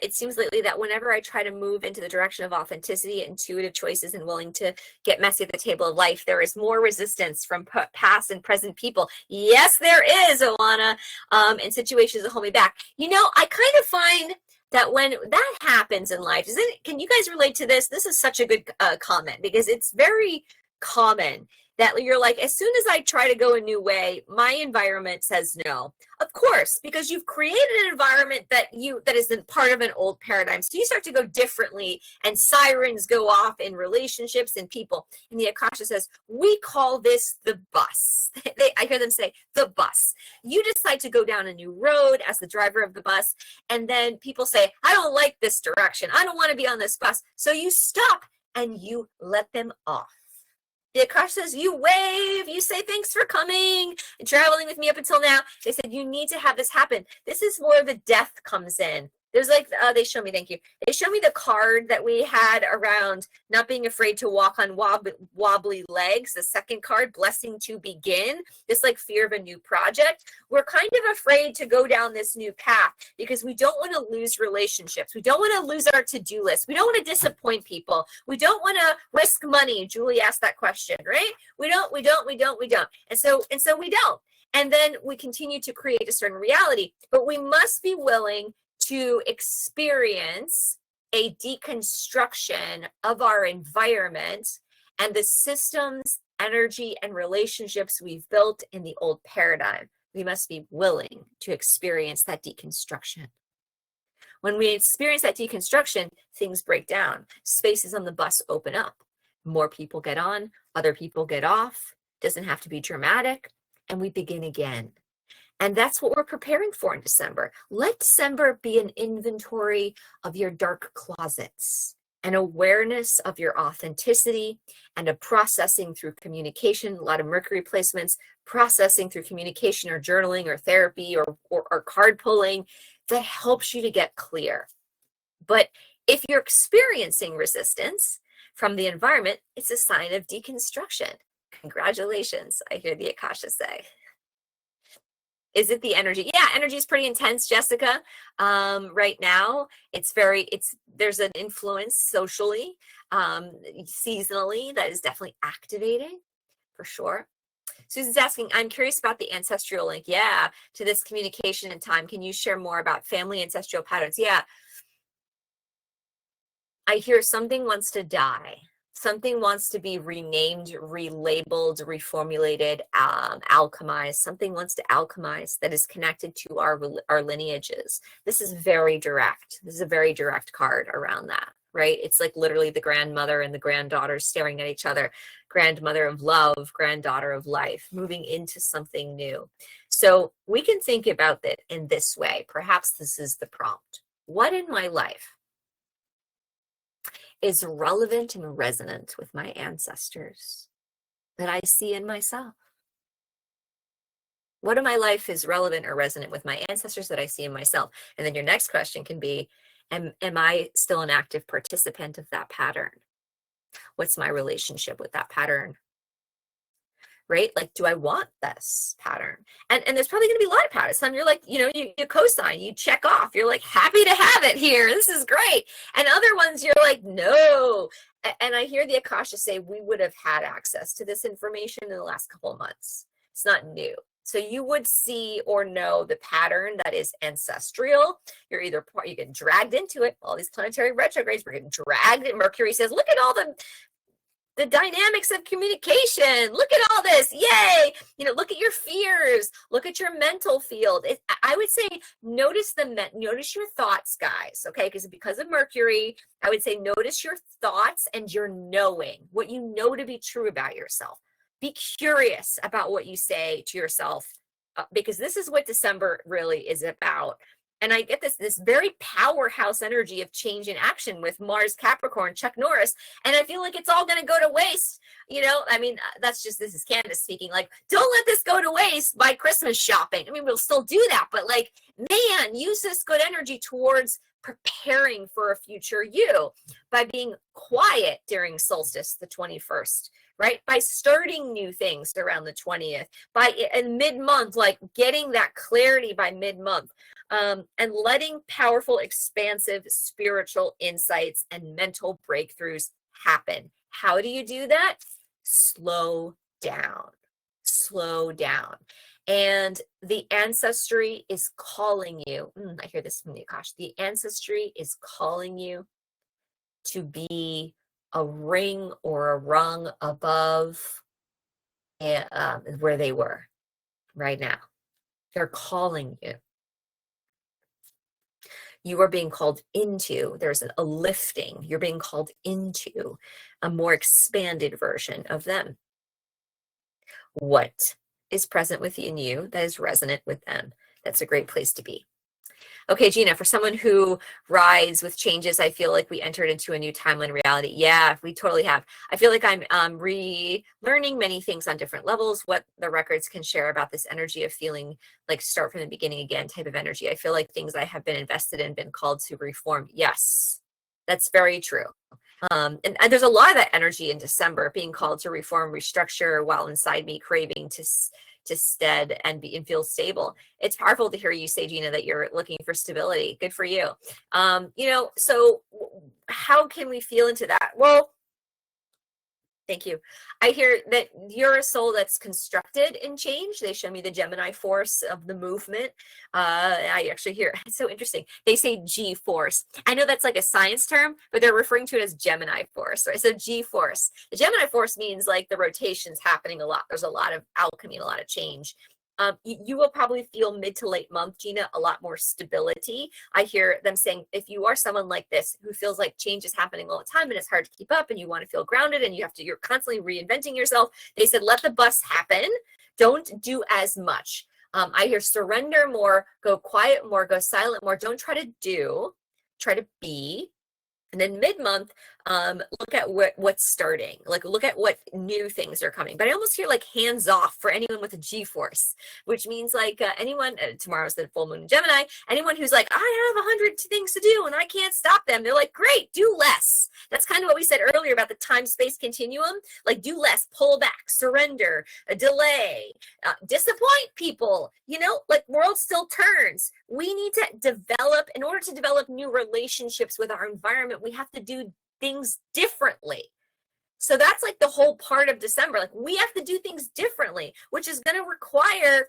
It seems lately that whenever I try to move into the direction of authenticity, intuitive choices, and willing to get messy at the table of life, there is more resistance from past and present people. Yes, there is, Oana, and situations that hold me back. You know, I kind of find that when that happens in life, can you guys relate to this? This is such a good comment, because it's very common that you're like, as soon as I try to go a new way, my environment says no. Of course, because you've created an environment that isn't part of an old paradigm. So you start to go differently, and sirens go off in relationships and people. And the Akasha says, we call this the bus. I hear them say, the bus. You decide to go down a new road as the driver of the bus, and then people say, I don't like this direction. I don't want to be on this bus. So you stop and you let them off. The Akasha says, you wave, you say, thanks for coming and traveling with me up until now. They said, you need to have this happen. This is where the death comes in. There's like, they show me, thank you. They show me the card that we had around not being afraid to walk on wobbly legs. The second card, blessing to begin. This like fear of a new project. We're kind of afraid to go down this new path because we don't want to lose relationships. We don't want to lose our to-do list. We don't want to disappoint people. We don't want to risk money. Julie asked that question, right? We don't. And so we don't. And then we continue to create a certain reality, but we must be willing to experience a deconstruction of our environment and the systems, energy, and relationships we've built in the old paradigm. We must be willing to experience that deconstruction. When we experience that deconstruction, things break down. Spaces on the bus open up. More people get on, other people get off. Doesn't have to be dramatic, and we begin again. And that's what we're preparing for in December. Let December be an inventory of your dark closets, an awareness of your authenticity, and a processing through communication, a lot of Mercury placements, processing through communication or journaling or therapy or card pulling that helps you to get clear. But if you're experiencing resistance from the environment, it's a sign of deconstruction. Congratulations, I hear the Akasha say. Is it the energy? Yeah, energy is pretty intense, Jessica. Right now, there's an influence socially, seasonally, that is definitely activating, for sure. Susan's asking, I'm curious about the ancestral link. Yeah, to this communication and time. Can you share more about family ancestral patterns? Yeah. I hear something wants to die. Something wants to be renamed, relabeled, reformulated, alchemized. Something wants to alchemize that is connected to our lineages. This is very direct. This is a very direct card around that. right? It's like literally the grandmother and the granddaughter staring at each other. Grandmother of love, granddaughter of life, moving into something new. So we can think about that in this way. Perhaps this is the prompt. What in my life is relevant and resonant with my ancestors that I see in myself? What in my life is relevant or resonant with my ancestors that I see in myself? And then your next question can be, am I still an active participant of that pattern? What's my relationship with that pattern? Right? Like, do I want this pattern? And there's probably going to be a lot of patterns. Some you're like, you co-sign, you check off. You're like, happy to have it here. This is great. And other ones you're like, no. And I hear the Akasha say, we would have had access to this information in the last couple of months. It's not new. So you would see or know the pattern that is ancestral. You get dragged into it. All these planetary retrogrades, we're getting dragged. And Mercury says, look at all the dynamics of communication. Look at all this. Yay. Look at your fears. Look at your mental field. I would say notice your thoughts, guys. Okay. Because of Mercury, I would say notice your thoughts and your knowing, what you know to be true about yourself. Be curious about what you say to yourself, because this is what December really is about. And I get this very powerhouse energy of change in action with Mars, Capricorn, Chuck Norris. And I feel like it's all going to go to waste. This is Candace speaking. Like, don't let this go to waste by Christmas shopping. We'll still do that. But use this good energy towards preparing for a future you by being quiet during solstice, the 21st. Right? By starting new things around the 20th, in mid-month, getting that clarity by mid-month, and letting powerful, expansive spiritual insights and mental breakthroughs happen. How do you do that? Slow down. Slow down. And the ancestry is calling you. I hear this from the Akasha. The ancestry is calling you to be a ring or a rung above where they were right now. They're calling you. You are being called into, there's a lifting. You're being called into a more expanded version of them. What is present within you that is resonant with them? That's a great place to be. Okay, Gina, for someone who rides with changes, I feel like we entered into a new timeline reality. Yeah, we totally have. I feel like I'm relearning many things on different levels, what the records can share about this energy of feeling like start from the beginning again type of energy. I feel like things I have been invested in, been called to reform. Yes, that's very true. And there's a lot of that energy in December, being called to reform, restructure, while inside me craving to stead and feel stable. It's powerful to hear you say, Gina, that you're looking for stability. Good for you. So how can we feel into that? Well, thank you. I hear that you're a soul that's constructed in change. They show me the Gemini force of the movement. I actually hear, it's so interesting. They say G force. I know that's like a science term, but they're referring to it as Gemini force, right? So G force. The Gemini force means like the rotation's happening a lot. There's a lot of alchemy, a lot of change. You will probably feel mid to late month, Gina, a lot more stability. I hear them saying, if you are someone like this who feels like change is happening all the time and it's hard to keep up and you want to feel grounded and you're constantly reinventing yourself, they said, let the bus happen. Don't do as much. I hear surrender more, go quiet more, go silent more. Don't try to do, try to be. And then mid-month, look at what's starting. Like, look at what new things are coming. But I almost hear like hands off for anyone with a G-force, which means like anyone, tomorrow's the full moon in Gemini, anyone who's like, I have 100 things to do and I can't stop them. They're like, great, do less. That's kind of what we said earlier about the time-space continuum. Like, do less, pull back, surrender, delay, disappoint people. Like, world still turns. We need to develop, in order to develop new relationships with our environment, we have to do things differently. So that's like the whole part of December. Like, we have to do things differently, which is going to require,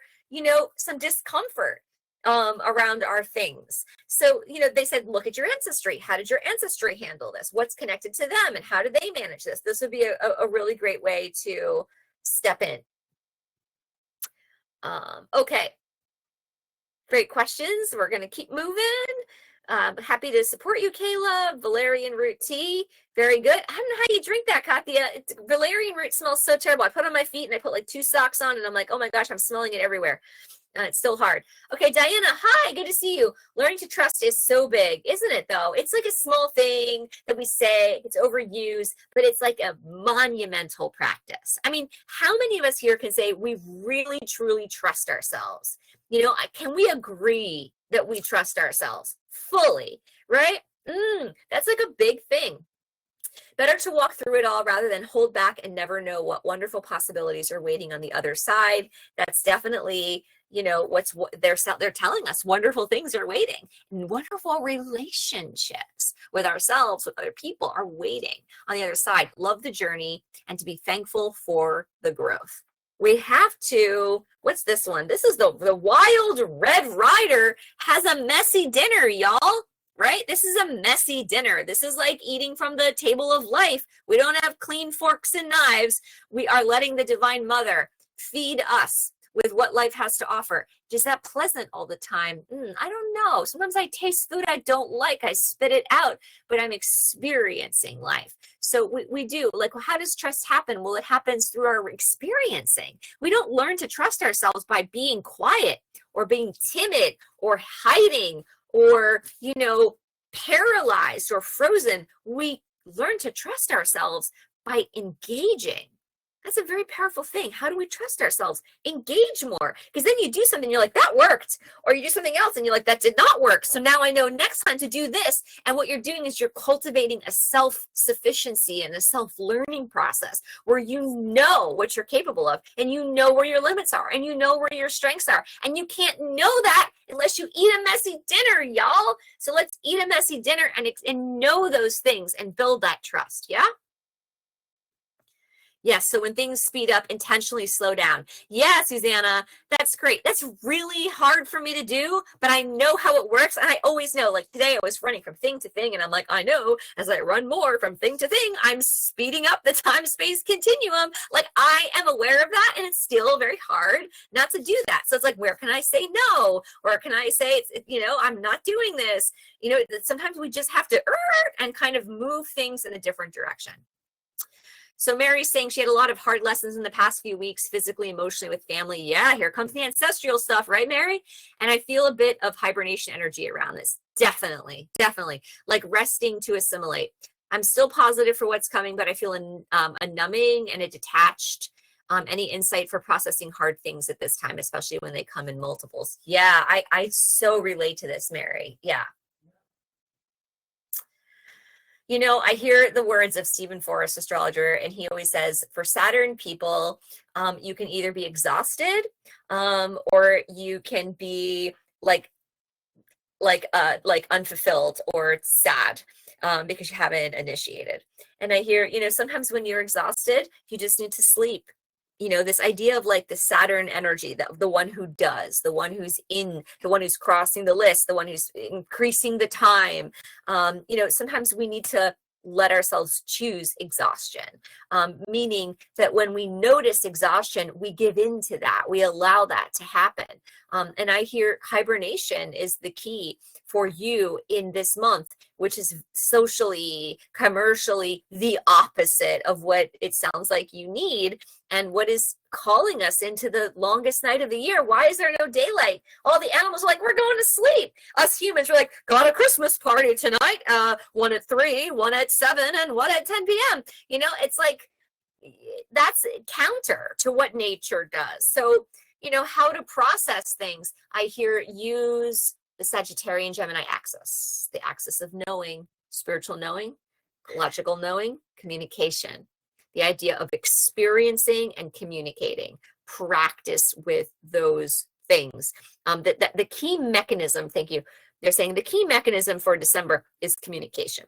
some discomfort around our things. So, they said, look at your ancestry. How did your ancestry handle this? What's connected to them and how do they manage this? This would be a really great way to step in. Okay. Great questions. We're going to keep moving. Happy to support you, Kayla. Valerian root tea. Very good. I don't know how you drink that, Katya. Valerian root smells so terrible. I put it on my feet and I put like 2 socks on and I'm like, oh my gosh, I'm smelling it everywhere. It's still hard. Okay, Diana, hi, good to see you. Learning to trust is so big, isn't it though? It's like a small thing that we say, it's overused, but it's like a monumental practice. I mean, how many of us here can say we really, truly trust ourselves? You know, can we agree that we trust ourselves fully, right? That's like a big thing. Better to walk through it all rather than hold back and never know what wonderful possibilities are waiting on the other side. That's definitely, you know, what they're telling us. Wonderful things are waiting, and wonderful relationships with ourselves, with other people, are waiting on the other side. Love the journey and to be thankful for the growth. We have to, what's this one? This is the Wild Red Rider has a messy dinner, y'all. Right? This is a messy dinner. This is like eating from the table of life. We don't have clean forks and knives. We are letting the Divine Mother feed us with what life has to offer. Is that pleasant all the time? I don't know. Sometimes I taste food I don't like. I spit it out, but I'm experiencing life. So we do. Like, well, how does trust happen? Well, it happens through our experiencing. We don't learn to trust ourselves by being quiet or being timid or hiding or, you know, paralyzed or frozen. We learn to trust ourselves by engaging. That's a very powerful thing. How do we trust ourselves? Engage more. Because then you do something, you're like, that worked. Or you do something else and you're like, that did not work. So now I know next time to do this. And what you're doing is you're cultivating a self-sufficiency and a self-learning process where you know what you're capable of, and you know where your limits are, and you know where your strengths are. And you can't know that unless you eat a messy dinner, y'all. So let's eat a messy dinner and know those things and build that trust. Yeah? Yes, so when things speed up, intentionally slow down. Yeah, Susanna, that's great. That's really hard for me to do, but I know how it works. And I always know, like today I was running from thing to thing, and I'm like, I know as I run more from thing to thing, I'm speeding up the time-space continuum. Like I am aware of that, and it's still very hard not to do that. So it's like, where can I say no? Or can I say, you know, I'm not doing this? You know, sometimes we just have to and kind of move things in a different direction. So Mary's saying she had a lot of hard lessons in the past few weeks, physically, emotionally, with family. Yeah, here comes the ancestral stuff, right, Mary? And I feel a bit of hibernation energy around this. Definitely, definitely. Like resting to assimilate. I'm still positive for what's coming, but I feel a numbing and a detached. Any insight for processing hard things at this time, especially when they come in multiples? Yeah, I so relate to this, Mary. Yeah. You know, I hear the words of Stephen Forrest, astrologer, and he always says, for Saturn people, you can either be exhausted or you can be like unfulfilled or sad because you haven't initiated. And I hear, you know, sometimes when you're exhausted, you just need to sleep. You know, this idea of like the Saturn energy, the one who does, the one who's in, the one who's crossing the list, the one who's increasing the time. You know, sometimes we need to let ourselves choose exhaustion, meaning that when we notice exhaustion, we give in to that. We allow that to happen. And I hear hibernation is the key for you in this month, which is socially, commercially, the opposite of what it sounds like you need and what is calling us into the longest night of the year. Why is there no daylight? All the animals are like, we're going to sleep. Us humans are like, got a Christmas party tonight, one at 3, one at 7, and one at 10 p.m. You know, it's like, that's counter to what nature does. So, you know, how to process things. I hear use the Sagittarian Gemini axis, the axis of knowing, spiritual knowing, logical knowing, communication, the idea of experiencing and communicating, practice with those things. The key mechanism, thank you. They're saying the key mechanism for December is communication.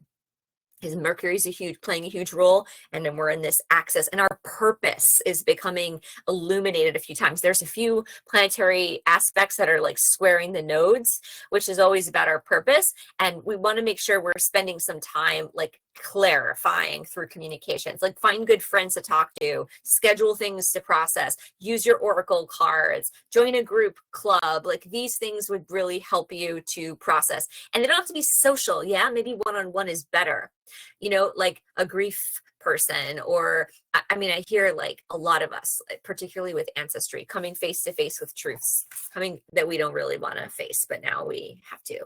Because Mercury's playing a huge role, and then we're in this axis, and our purpose is becoming illuminated a few times. There's a few planetary aspects that are like squaring the nodes, which is always about our purpose, and we want to make sure we're spending some time like clarifying through communications. Like find good friends to talk to, schedule things to process, use your oracle cards, join a group club. Like these things would really help you to process. And they don't have to be social. Yeah, maybe one-on-one is better. You know, like a grief person, or I mean, I hear like a lot of us, particularly with ancestry, coming face to face with truths, coming that we don't really want to face, but now we have to,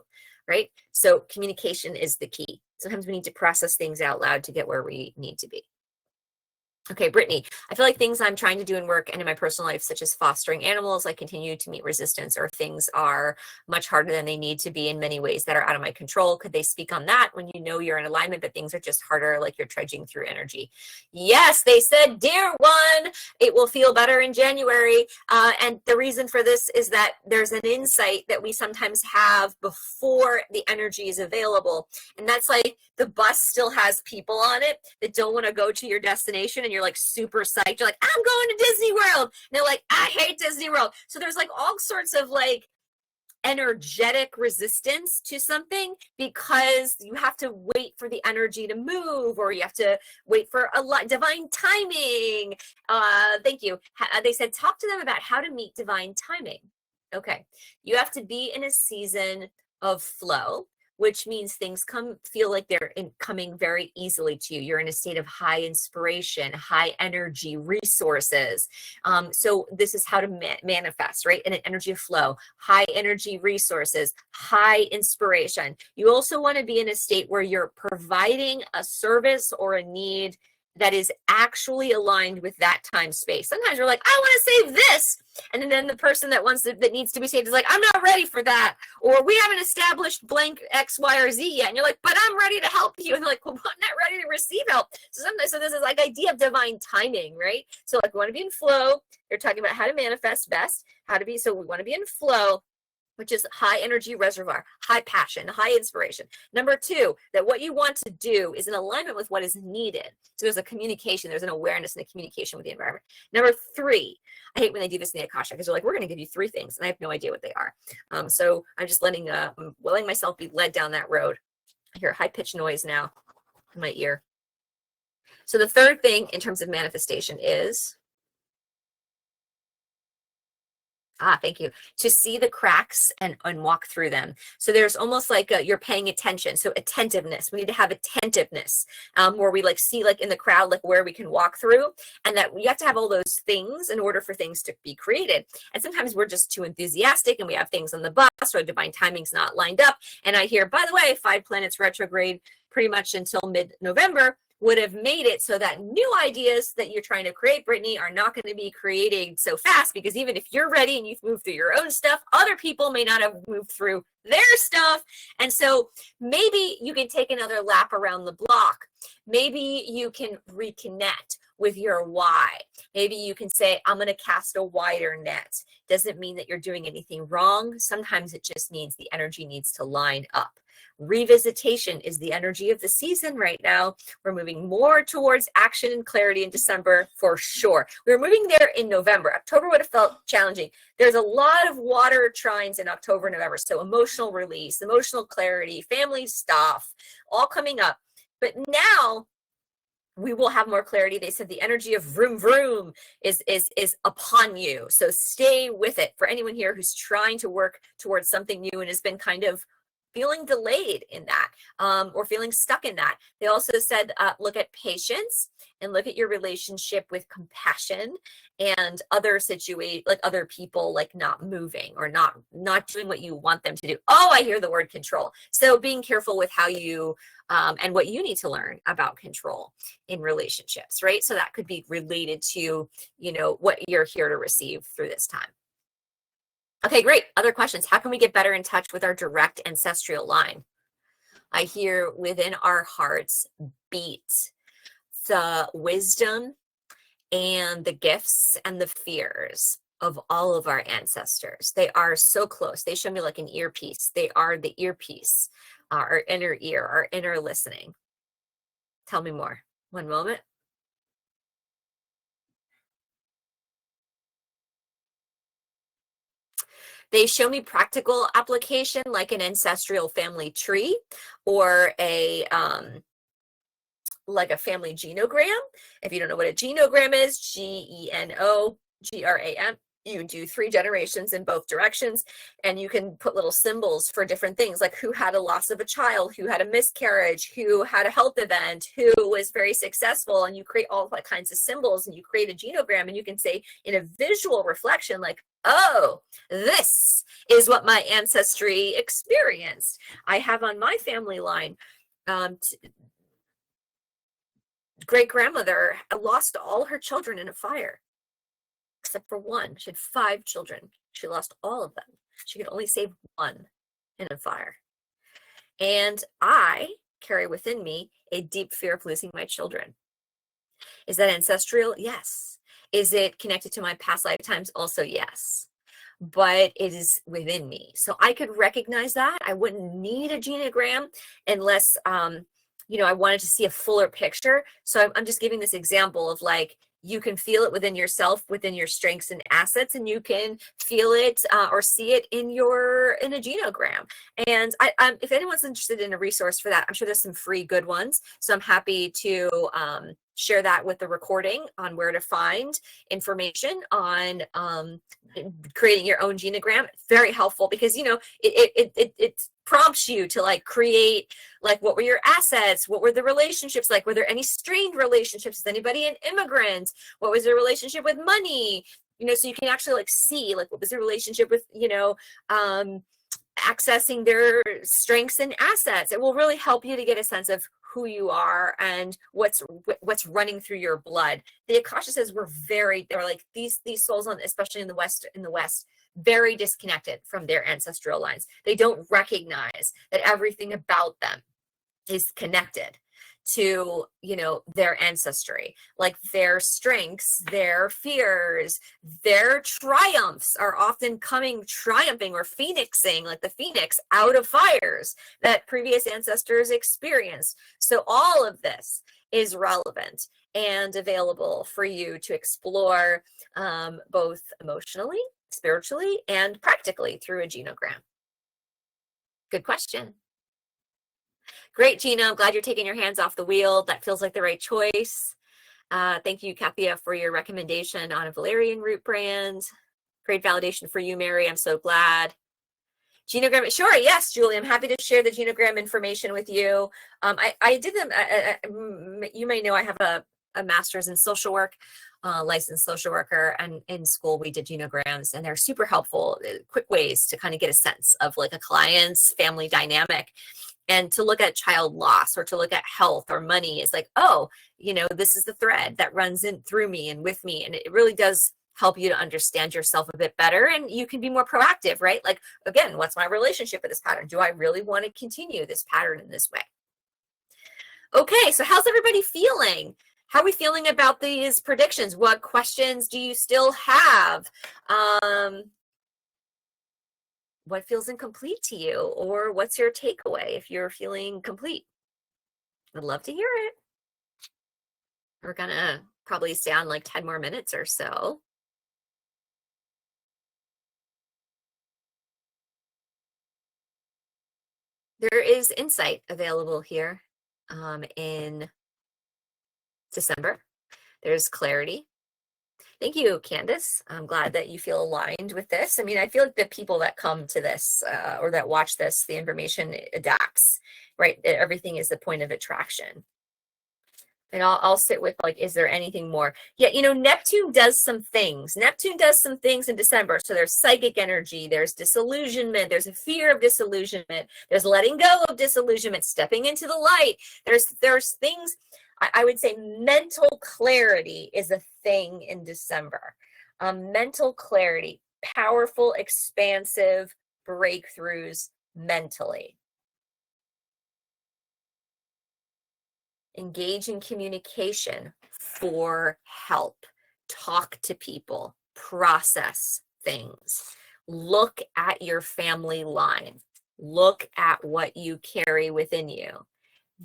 right? So communication is the key. Sometimes we need to process things out loud to get where we need to be. Okay, Brittany, I feel like things I'm trying to do in work and in my personal life, such as fostering animals, I continue to meet resistance, or things are much harder than they need to be in many ways that are out of my control. Could they speak on that when you know you're in alignment, but things are just harder, like you're trudging through energy? Yes, they said, dear one, it will feel better in January. And the reason for this is that there's an insight that we sometimes have before the energy is available. And that's like the bus still has people on it that don't want to go to your destination, and you're like super psyched. You're like, I'm going to Disney World. And they're like, I hate Disney World. So there's like all sorts of like energetic resistance to something because you have to wait for the energy to move, or you have to wait for a lot divine timing. Thank you. They said, talk to them about how to meet divine timing. Okay. You have to be in a season of flow, which means things feel like they're coming very easily to you. You're in a state of high inspiration, high energy, resources. So this is how to manifest, right? In an energy of flow, high energy resources, high inspiration. You also want to be in a state where you're providing a service or a need that is actually aligned with that time space. Sometimes you're like, I want to save this. And then the person that needs to be saved is like, I'm not ready for that. Or we haven't established blank X, Y, or Z yet. And you're like, but I'm ready to help you. And they're like, well, I'm not ready to receive help. So this is like idea of divine timing, right? So like we want to be in flow. You're talking about how to manifest best, so we want to be in flow, which is high energy reservoir, high passion, high inspiration. Number two, that what you want to do is in alignment with what is needed. So there's a communication, there's an awareness and a communication with the environment. Number three, I hate when they do this in the Akasha because they're like, we're going to give you three things, and I have no idea what they are. So I'm just letting myself be led down that road. I hear a high-pitched noise now in my ear. So the third thing in terms of manifestation is, thank you. To see the cracks and walk through them. So there's almost like you're paying attention. So attentiveness. We need to have attentiveness where we like see like in the crowd, like where we can walk through, and that we have to have all those things in order for things to be created. And sometimes we're just too enthusiastic and we have things on the bus, or divine timing's not lined up. And I hear, by the way, 5 planets retrograde pretty much until mid-November would have made it so that new ideas that you're trying to create, Brittany, are not going to be created so fast, because even if you're ready and you've moved through your own stuff, other people may not have moved through their stuff. And so maybe you can take another lap around the block. Maybe you can reconnect with your why. Maybe you can say, I'm going to cast a wider net. Doesn't mean that you're doing anything wrong. Sometimes it just means the energy needs to line up. Revisitation is the energy of the season right now. We're moving more towards action and clarity in December for sure. We were moving there in November. October would have felt challenging. There's a lot of water trines in October, November. So emotional release, emotional clarity, family stuff, all coming up. But now we will have more clarity. They said the energy of vroom vroom is upon you. So stay with it. For anyone here who's trying to work towards something new and has been kind of feeling delayed in that, or feeling stuck in that. They also said, look at patience and look at your relationship with compassion and other like other people, like not moving or not doing what you want them to do. Oh, I hear the word control. So being careful with how you, and what you need to learn about control in relationships, right? So that could be related to, what you're here to receive through this time. Okay, great. Other questions. How can we get better in touch with our direct ancestral line? I hear within our hearts beat the wisdom and the gifts and the fears of all of our ancestors. They are so close. They show me like an earpiece. They are the earpiece, our inner ear, our inner listening. Tell me more. One moment. They show me practical application like an ancestral family tree or a like a family genogram. If you don't know what a genogram is, Genogram, you do 3 generations in both directions, and you can put little symbols for different things, like who had a loss of a child, who had a miscarriage, who had a health event, who was very successful, and you create all that kinds of symbols, and you create a genogram, and you can say in a visual reflection, like, oh, this is what my ancestry experienced. I have on my family line, great-grandmother lost all her children in a fire, except for one. She had 5 children. She lost all of them. She could only save one in a fire. And I carry within me a deep fear of losing my children. Is that ancestral? Yes. Is it connected to my past lifetimes? Also, yes. But it is within me. So I could recognize that. I wouldn't need a genogram unless, I wanted to see a fuller picture. So I'm just giving this example of like, you can feel it within yourself, within your strengths and assets, and you can feel it or see it in a genogram. And if anyone's interested in a resource for that, I'm sure there's some free good ones. So I'm happy to share that with the recording on where to find information on creating your own genogram. Very helpful because it prompts you to like create, like, what were your assets? What were the relationships like? Were there any strained relationships? Is anybody an immigrant? What was their relationship with money? So you can actually like see, like, what was the relationship with, accessing their strengths and assets. It will really help you to get a sense of who you are and what's running through your blood. The Akasha says they're like these souls, especially in the West, very disconnected from their ancestral lines. They don't recognize that everything about them is connected to, their ancestry, like their strengths, their fears, their triumphs are often triumphing or phoenixing, like the phoenix out of fires that previous ancestors experienced. So all of this is relevant and available for you to explore, both emotionally, spiritually, and practically through a genogram. Good question. Great, Gina. I'm glad you're taking your hands off the wheel. That feels like the right choice. Thank you, Kathia, for your recommendation on a valerian root brand. Great validation for you, Mary. I'm so glad. Genogram, sure, yes, Julie. I'm happy to share the genogram information with you. I did them. You may know I have a master's in social work, licensed social worker, and in school we did genograms, and they're super helpful, quick ways to kind of get a sense of like a client's family dynamic. And to look at child loss or to look at health or money is like, oh, this is the thread that runs in through me and with me. And it really does help you to understand yourself a bit better, and you can be more proactive, right? Like, again, what's my relationship with this pattern? Do I really want to continue this pattern in this way? Okay, so how's everybody feeling? How are we feeling about these predictions? What questions do you still have? What feels incomplete to you, or what's your takeaway if you're feeling complete? I'd love to hear it. We're gonna probably stay on like 10 more minutes or so. There is insight available here in December. There's clarity. Thank you, Candace. I'm glad that you feel aligned with this. I mean, I feel like the people that come to this or that watch this, the information adapts, right? Everything is the point of attraction. And I'll sit with like, is there anything more? Yeah, Neptune does some things. Neptune does some things in December. So there's psychic energy, there's disillusionment, there's a fear of disillusionment, there's letting go of disillusionment, stepping into the light. There's things. I would say mental clarity is a thing in December. Mental clarity, powerful, expansive breakthroughs mentally. Engage in communication for help. Talk to people. Process things. Look at your family line. Look at what you carry within you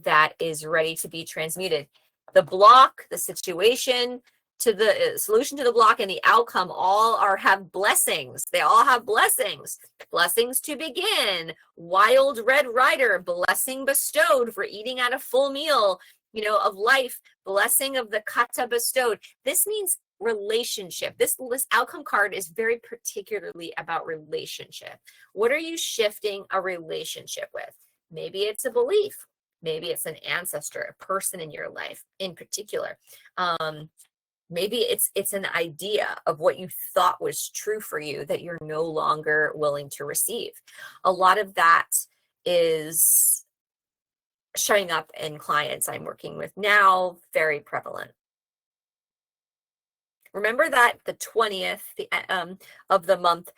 that is ready to be transmuted. The block, the situation, to the solution to the block, and the outcome all have blessings. They all have blessings. Blessings to begin. Wild Red Rider, blessing bestowed for eating at a full meal of life, blessing of the kata bestowed. This means relationship. This outcome card is very particularly about relationship. What are you shifting a relationship with? Maybe it's a belief. Maybe it's an ancestor, a person in your life in particular. Maybe it's an idea of what you thought was true for you that you're no longer willing to receive. A lot of that is showing up in clients I'm working with now, very prevalent. Remember that the 20th of the month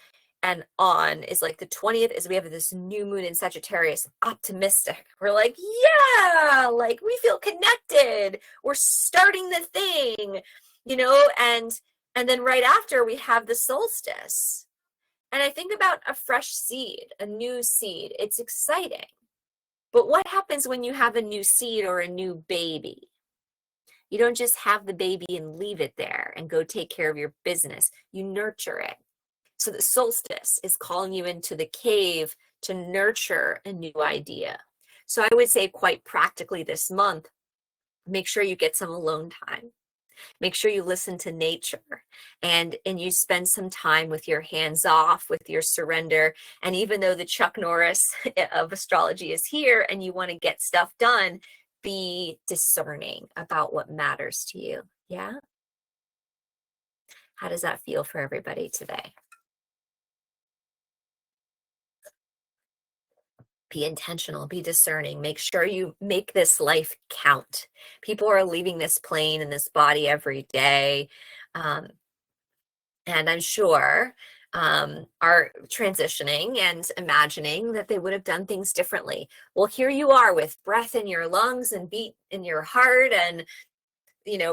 and on is like the 20th is we have this new moon in Sagittarius, optimistic. We're like, yeah, like we feel connected. We're starting the thing, and then right after we have the solstice. And I think about a fresh seed, a new seed. It's exciting. But what happens when you have a new seed or a new baby? You don't just have the baby and leave it there and go take care of your business. You nurture it. So the solstice is calling you into the cave to nurture a new idea. So I would say quite practically this month, make sure you get some alone time. Make sure you listen to nature and you spend some time with your hands off, with your surrender. And even though the Chuck Norris of astrology is here and you want to get stuff done, be discerning about what matters to you. Yeah? How does that feel for everybody today? Be intentional, be discerning, make sure you make this life count. People are leaving this plane and this body every day. And I'm sure are transitioning and imagining that they would have done things differently. Well, here you are with breath in your lungs and beat in your heart and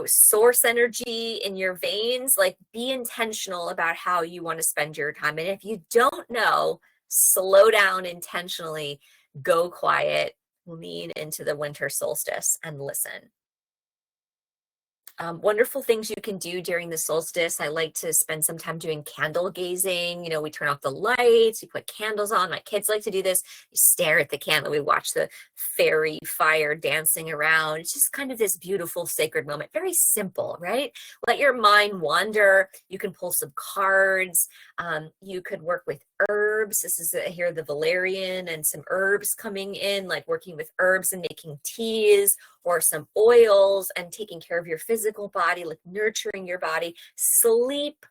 source energy in your veins. Like, be intentional about how you want to spend your time. And if you don't know, slow down intentionally, go quiet, lean into the winter solstice and listen. Wonderful things you can do during the solstice. I like to spend some time doing candle gazing. We turn off the lights, we put candles on. My kids like to do this. You stare at the candle. We watch the fairy fire dancing around. It's just kind of this beautiful sacred moment. Very simple, right? Let your mind wander. You can pull some cards. You could work with herbs. This is here the valerian and some herbs coming in, like working with herbs and making teas or some oils and taking care of your physical body, like nurturing your body. Sleep,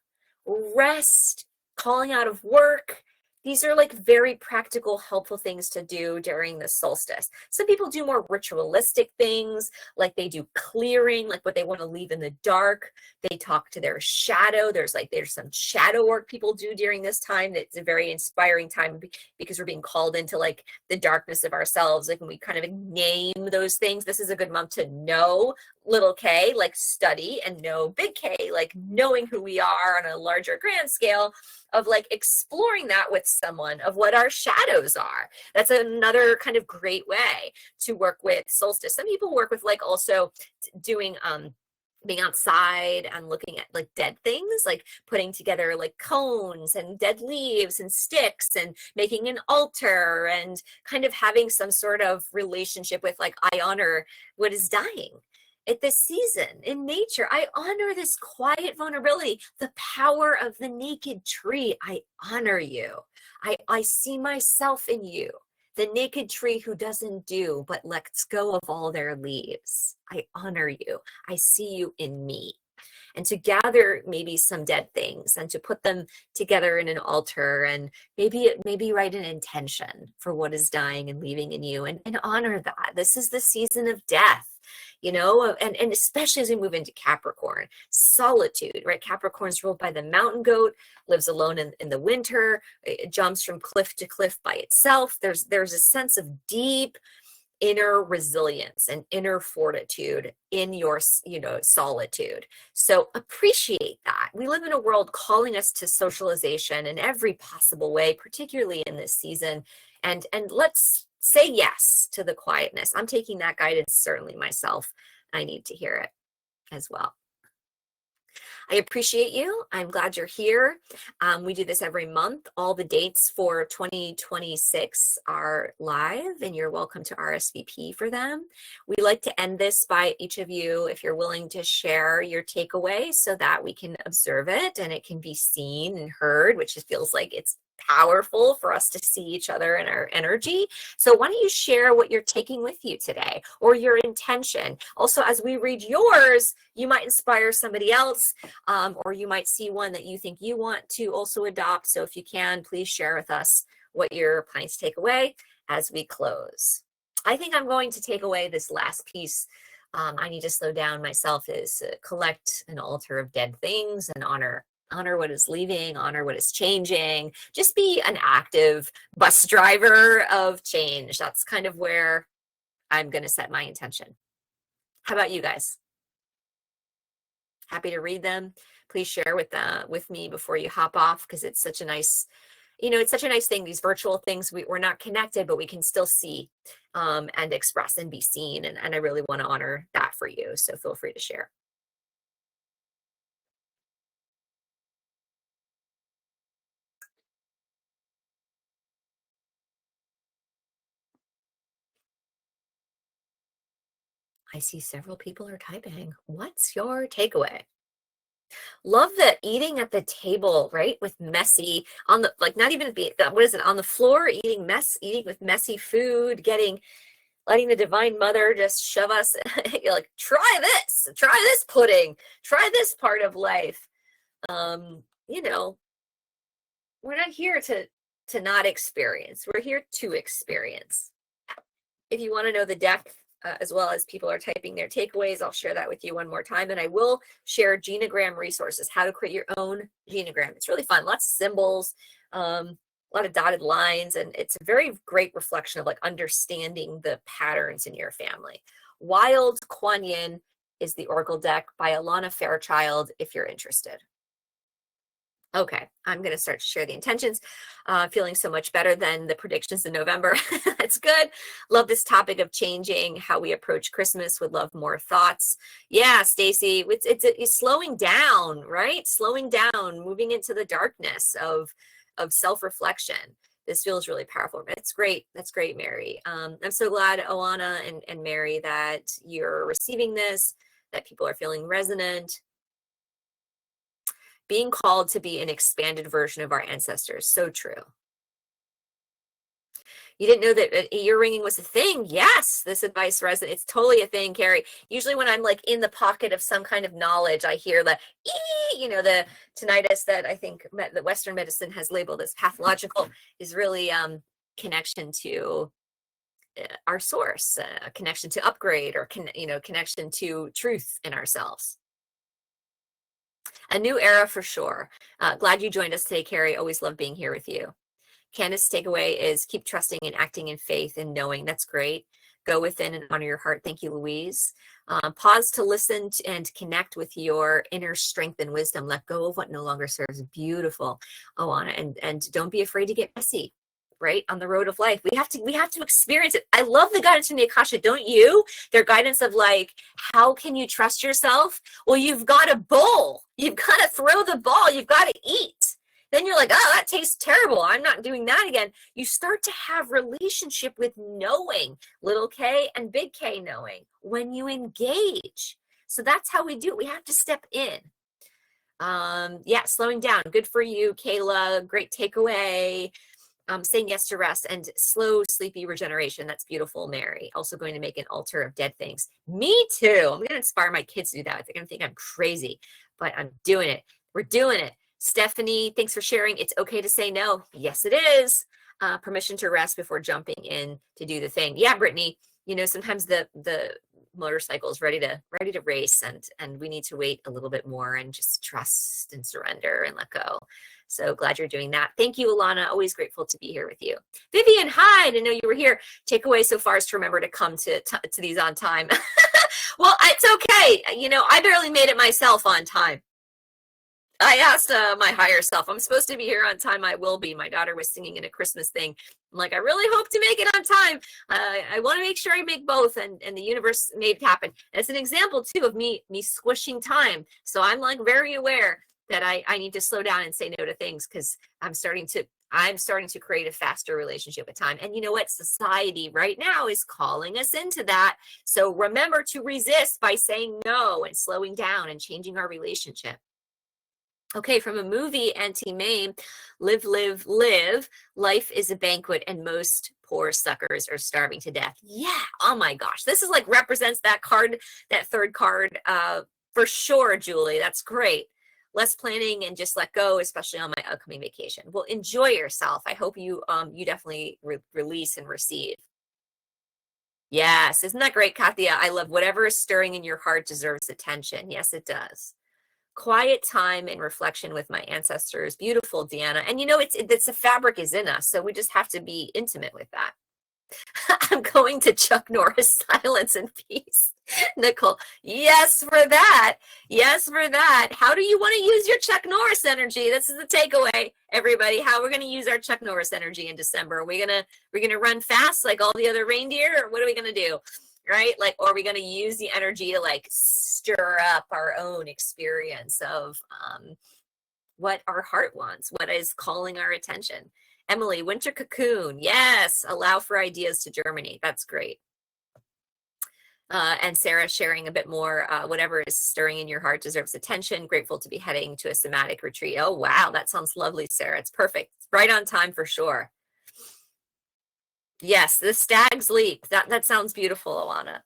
rest, calling out of work. These are like very practical, helpful things to do during the solstice. Some people do more ritualistic things, like they do clearing, like what they want to leave in the dark. They talk to their shadow. There's some shadow work people do during this time. It's a very inspiring time because we're being called into like the darkness of ourselves. Like when we kind of name those things, this is a good month to know little K, like study, and know big K, like knowing who we are on a larger grand scale, of like exploring that with someone, of what our shadows are. That's another kind of great way to work with solstice. Some people work with like also doing being outside and looking at like dead things, like putting together like cones and dead leaves and sticks and making an altar and kind of having some sort of relationship with like, I honor what is dying. At this season in nature, I honor this quiet vulnerability, the power of the naked tree. I honor you. I see myself in you, the naked tree who doesn't do but lets go of all their leaves. I honor you. I see you in me. And to gather maybe some dead things and to put them together in an altar, and maybe write an intention for what is dying and leaving in you, and honor that. This is the season of death. And especially as we move into Capricorn, solitude, right? Capricorn's ruled by the mountain goat, lives alone in the winter, it jumps from cliff to cliff by itself. There's a sense of deep inner resilience and inner fortitude in your, solitude. So appreciate that. We live in a world calling us to socialization in every possible way, particularly in this season. And let's say yes to the quietness. I'm taking that guidance certainly myself. I need to hear it as well. I appreciate you. I'm glad you're here. We do this every month. All the dates for 2026 are live, and you're welcome to RSVP for them. We like to end this by each of you, if you're willing to share your takeaway so that we can observe it and it can be seen and heard, which just feels like it's powerful for us to see each other and our energy. So why don't you share what you're taking with you today or your intention? Also, as we read yours, you might inspire somebody else, or you might see one that you think you want to also adopt. So if you can, please share with us what you're planning to take away as we close. I think I'm going to take away this last piece. I need to slow down myself, is collect an altar of dead things and honor what is leaving, honor what is changing. Just be an active bus driver of change. That's kind of where I'm going to set my intention. How about you guys? Happy to read them. Please share with me before you hop off, because it's such a nice, it's such a nice thing. These virtual things, we're not connected, but we can still see and express and be seen. And I really want to honor that for you. So feel free to share. I see several people are typing. What's your takeaway? Love the eating at the table, right? With messy on the, like, not even what is it, on the floor, eating with messy food, letting the Divine Mother just shove us. You're like, try this pudding, try this part of life. We're not here to not experience. We're here to experience. If you want to know the deck, as well as people are typing their takeaways, I'll share that with you one more time. And I will share genogram resources, how to create your own genogram. It's really fun. Lots of symbols, a lot of dotted lines, and it's a very great reflection of like understanding the patterns in your family. Wild Kuan Yin is the Oracle deck by Alana Fairchild, if you're interested. Okay, I'm going to start to share the intentions. Feeling so much better than the predictions in November. That's good. Love this topic of changing how we approach Christmas. Would love more thoughts. Yeah, Stacy, it's slowing down, right? Slowing down, moving into the darkness of self-reflection. This feels really powerful. It's great. That's great, Mary. I'm so glad, Oana and Mary, that you're receiving this, that people are feeling resonant. Being called to be an expanded version of our ancestors. So true. You didn't know that ear ringing was a thing? Yes, this advice resonates. It's totally a thing, Carrie. Usually when I'm like in the pocket of some kind of knowledge, I hear the the tinnitus that I think the Western medicine has labeled as pathological is really connection to our source, connection to upgrade, or connection to truth in ourselves. A new era for sure. Glad you joined us today, Carrie. Always love being here with you. Candace's takeaway is keep trusting and acting in faith and knowing. That's great. Go within and honor your heart. Thank you, Louise. Pause to listen and connect with your inner strength and wisdom. Let go of what no longer serves. Beautiful, Oana. And don't be afraid to get messy. Right on the road of life, we have to experience it. I love the guidance from the Akasha, don't you? Their guidance of like, how can you trust yourself? Well, you've got to bowl. You've got to throw the ball. You've got to eat. Then you're like, oh, that tastes terrible. I'm not doing that again. You start to have relationship with knowing, little K and big K knowing, when you engage. So that's how we do it. We have to step in. Yeah, slowing down. Good for you, Kayla. Great takeaway. Saying yes to rest and slow, sleepy regeneration. That's beautiful, Mary. Also going to make an altar of dead things. Me too. I'm going to inspire my kids to do that. They're going to think I'm crazy, but I'm doing it. We're doing it. Stephanie, thanks for sharing. It's okay to say no. Yes, it is. Permission to rest before jumping in to do the thing. Yeah, Brittany, sometimes the motorcycle is ready to race, and we need to wait a little bit more and just trust and surrender and let go. So glad you're doing that. Thank you, Alana. Always grateful to be here with you. Vivian, hi. I didn't know you were here. Takeaway so far is to remember to come to these on time. Well, it's okay. I barely made it myself on time. I asked my higher self, I'm supposed to be here on time. I will be. My daughter was singing in a Christmas thing. I'm like, I really hope to make it on time. I want to make sure I make both, and the universe made it happen. And it's an example too of me squishing time. So I'm like very aware that I need to slow down and say no to things, because I'm starting to create a faster relationship with time. And you know what? Society right now is calling us into that. So remember to resist by saying no and slowing down and changing our relationship. Okay, from a movie, Auntie Mame, live, live, live. Life is a banquet and most poor suckers are starving to death. Yeah, oh my gosh. This is like represents that card, that third card, for sure, Julie. That's great. Less planning and just let go, especially on my upcoming vacation. Well, enjoy yourself. I hope you definitely release and receive. Yes, isn't that great, Kathia? I love whatever is stirring in your heart deserves attention. Yes, it does. Quiet time and reflection with my ancestors. Beautiful, Deanna. And you know, it's the fabric is in us, so we just have to be intimate with that. I'm going to Chuck Norris, silence and peace. Nicole, yes for that. Yes for that. How do you want to use your Chuck Norris energy? This is the takeaway, everybody. How we're going to use our Chuck Norris energy in December. We're gonna run fast like all the other reindeer, or what are we gonna do? Right? Like, or are we going to use the energy to like stir up our own experience of what our heart wants, what is calling our attention? Emily, winter cocoon. Yes, allow for ideas to germinate. That's great. And Sarah sharing a bit more, whatever is stirring in your heart deserves attention. Grateful to be heading to a somatic retreat. Oh, wow. That sounds lovely, Sarah. It's perfect. It's right on time for sure. Yes, the stag's leap. That sounds beautiful, Alana.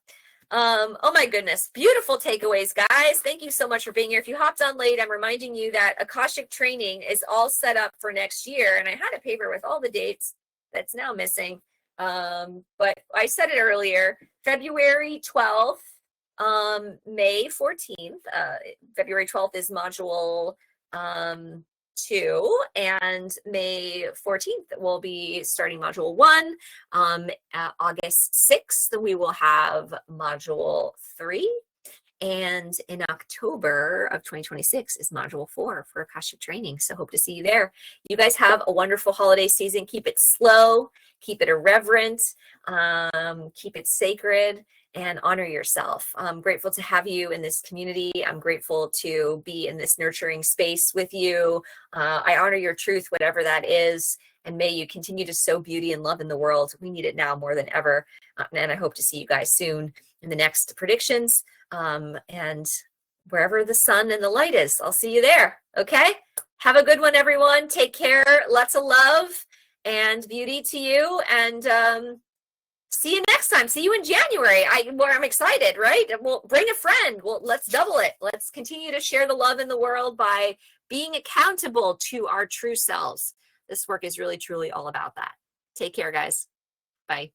Oh my goodness, beautiful takeaways, guys. Thank you so much for being here. If you hopped on late, I'm reminding you that Akashic training is all set up for next year, and I had a paper with all the dates that's now missing. But I said it earlier, February 12th, May 14th. February 12th is module 2, and May 14th we'll be starting module 1. August 6th we will have module 3, and in October of 2026 is module 4 for Akashic training. So hope to see you there. You guys have a wonderful holiday season. Keep it slow, keep it irreverent, keep it sacred, and honor yourself. I'm grateful to have you in this community. I'm grateful to be in this nurturing space with you. I honor your truth, whatever that is, and may you continue to sow beauty and love in the world. We need it now more than ever. And I hope to see you guys soon in the next predictions. And wherever the sun and the light is, I'll see you there. Okay? Have a good one, everyone. Take care. Lots of love and beauty to you. And see you next time. See you in January. I'm excited, right? Well, bring a friend. Well, let's double it. Let's continue to share the love in the world by being accountable to our true selves. This work is really, truly all about that. Take care, guys. Bye.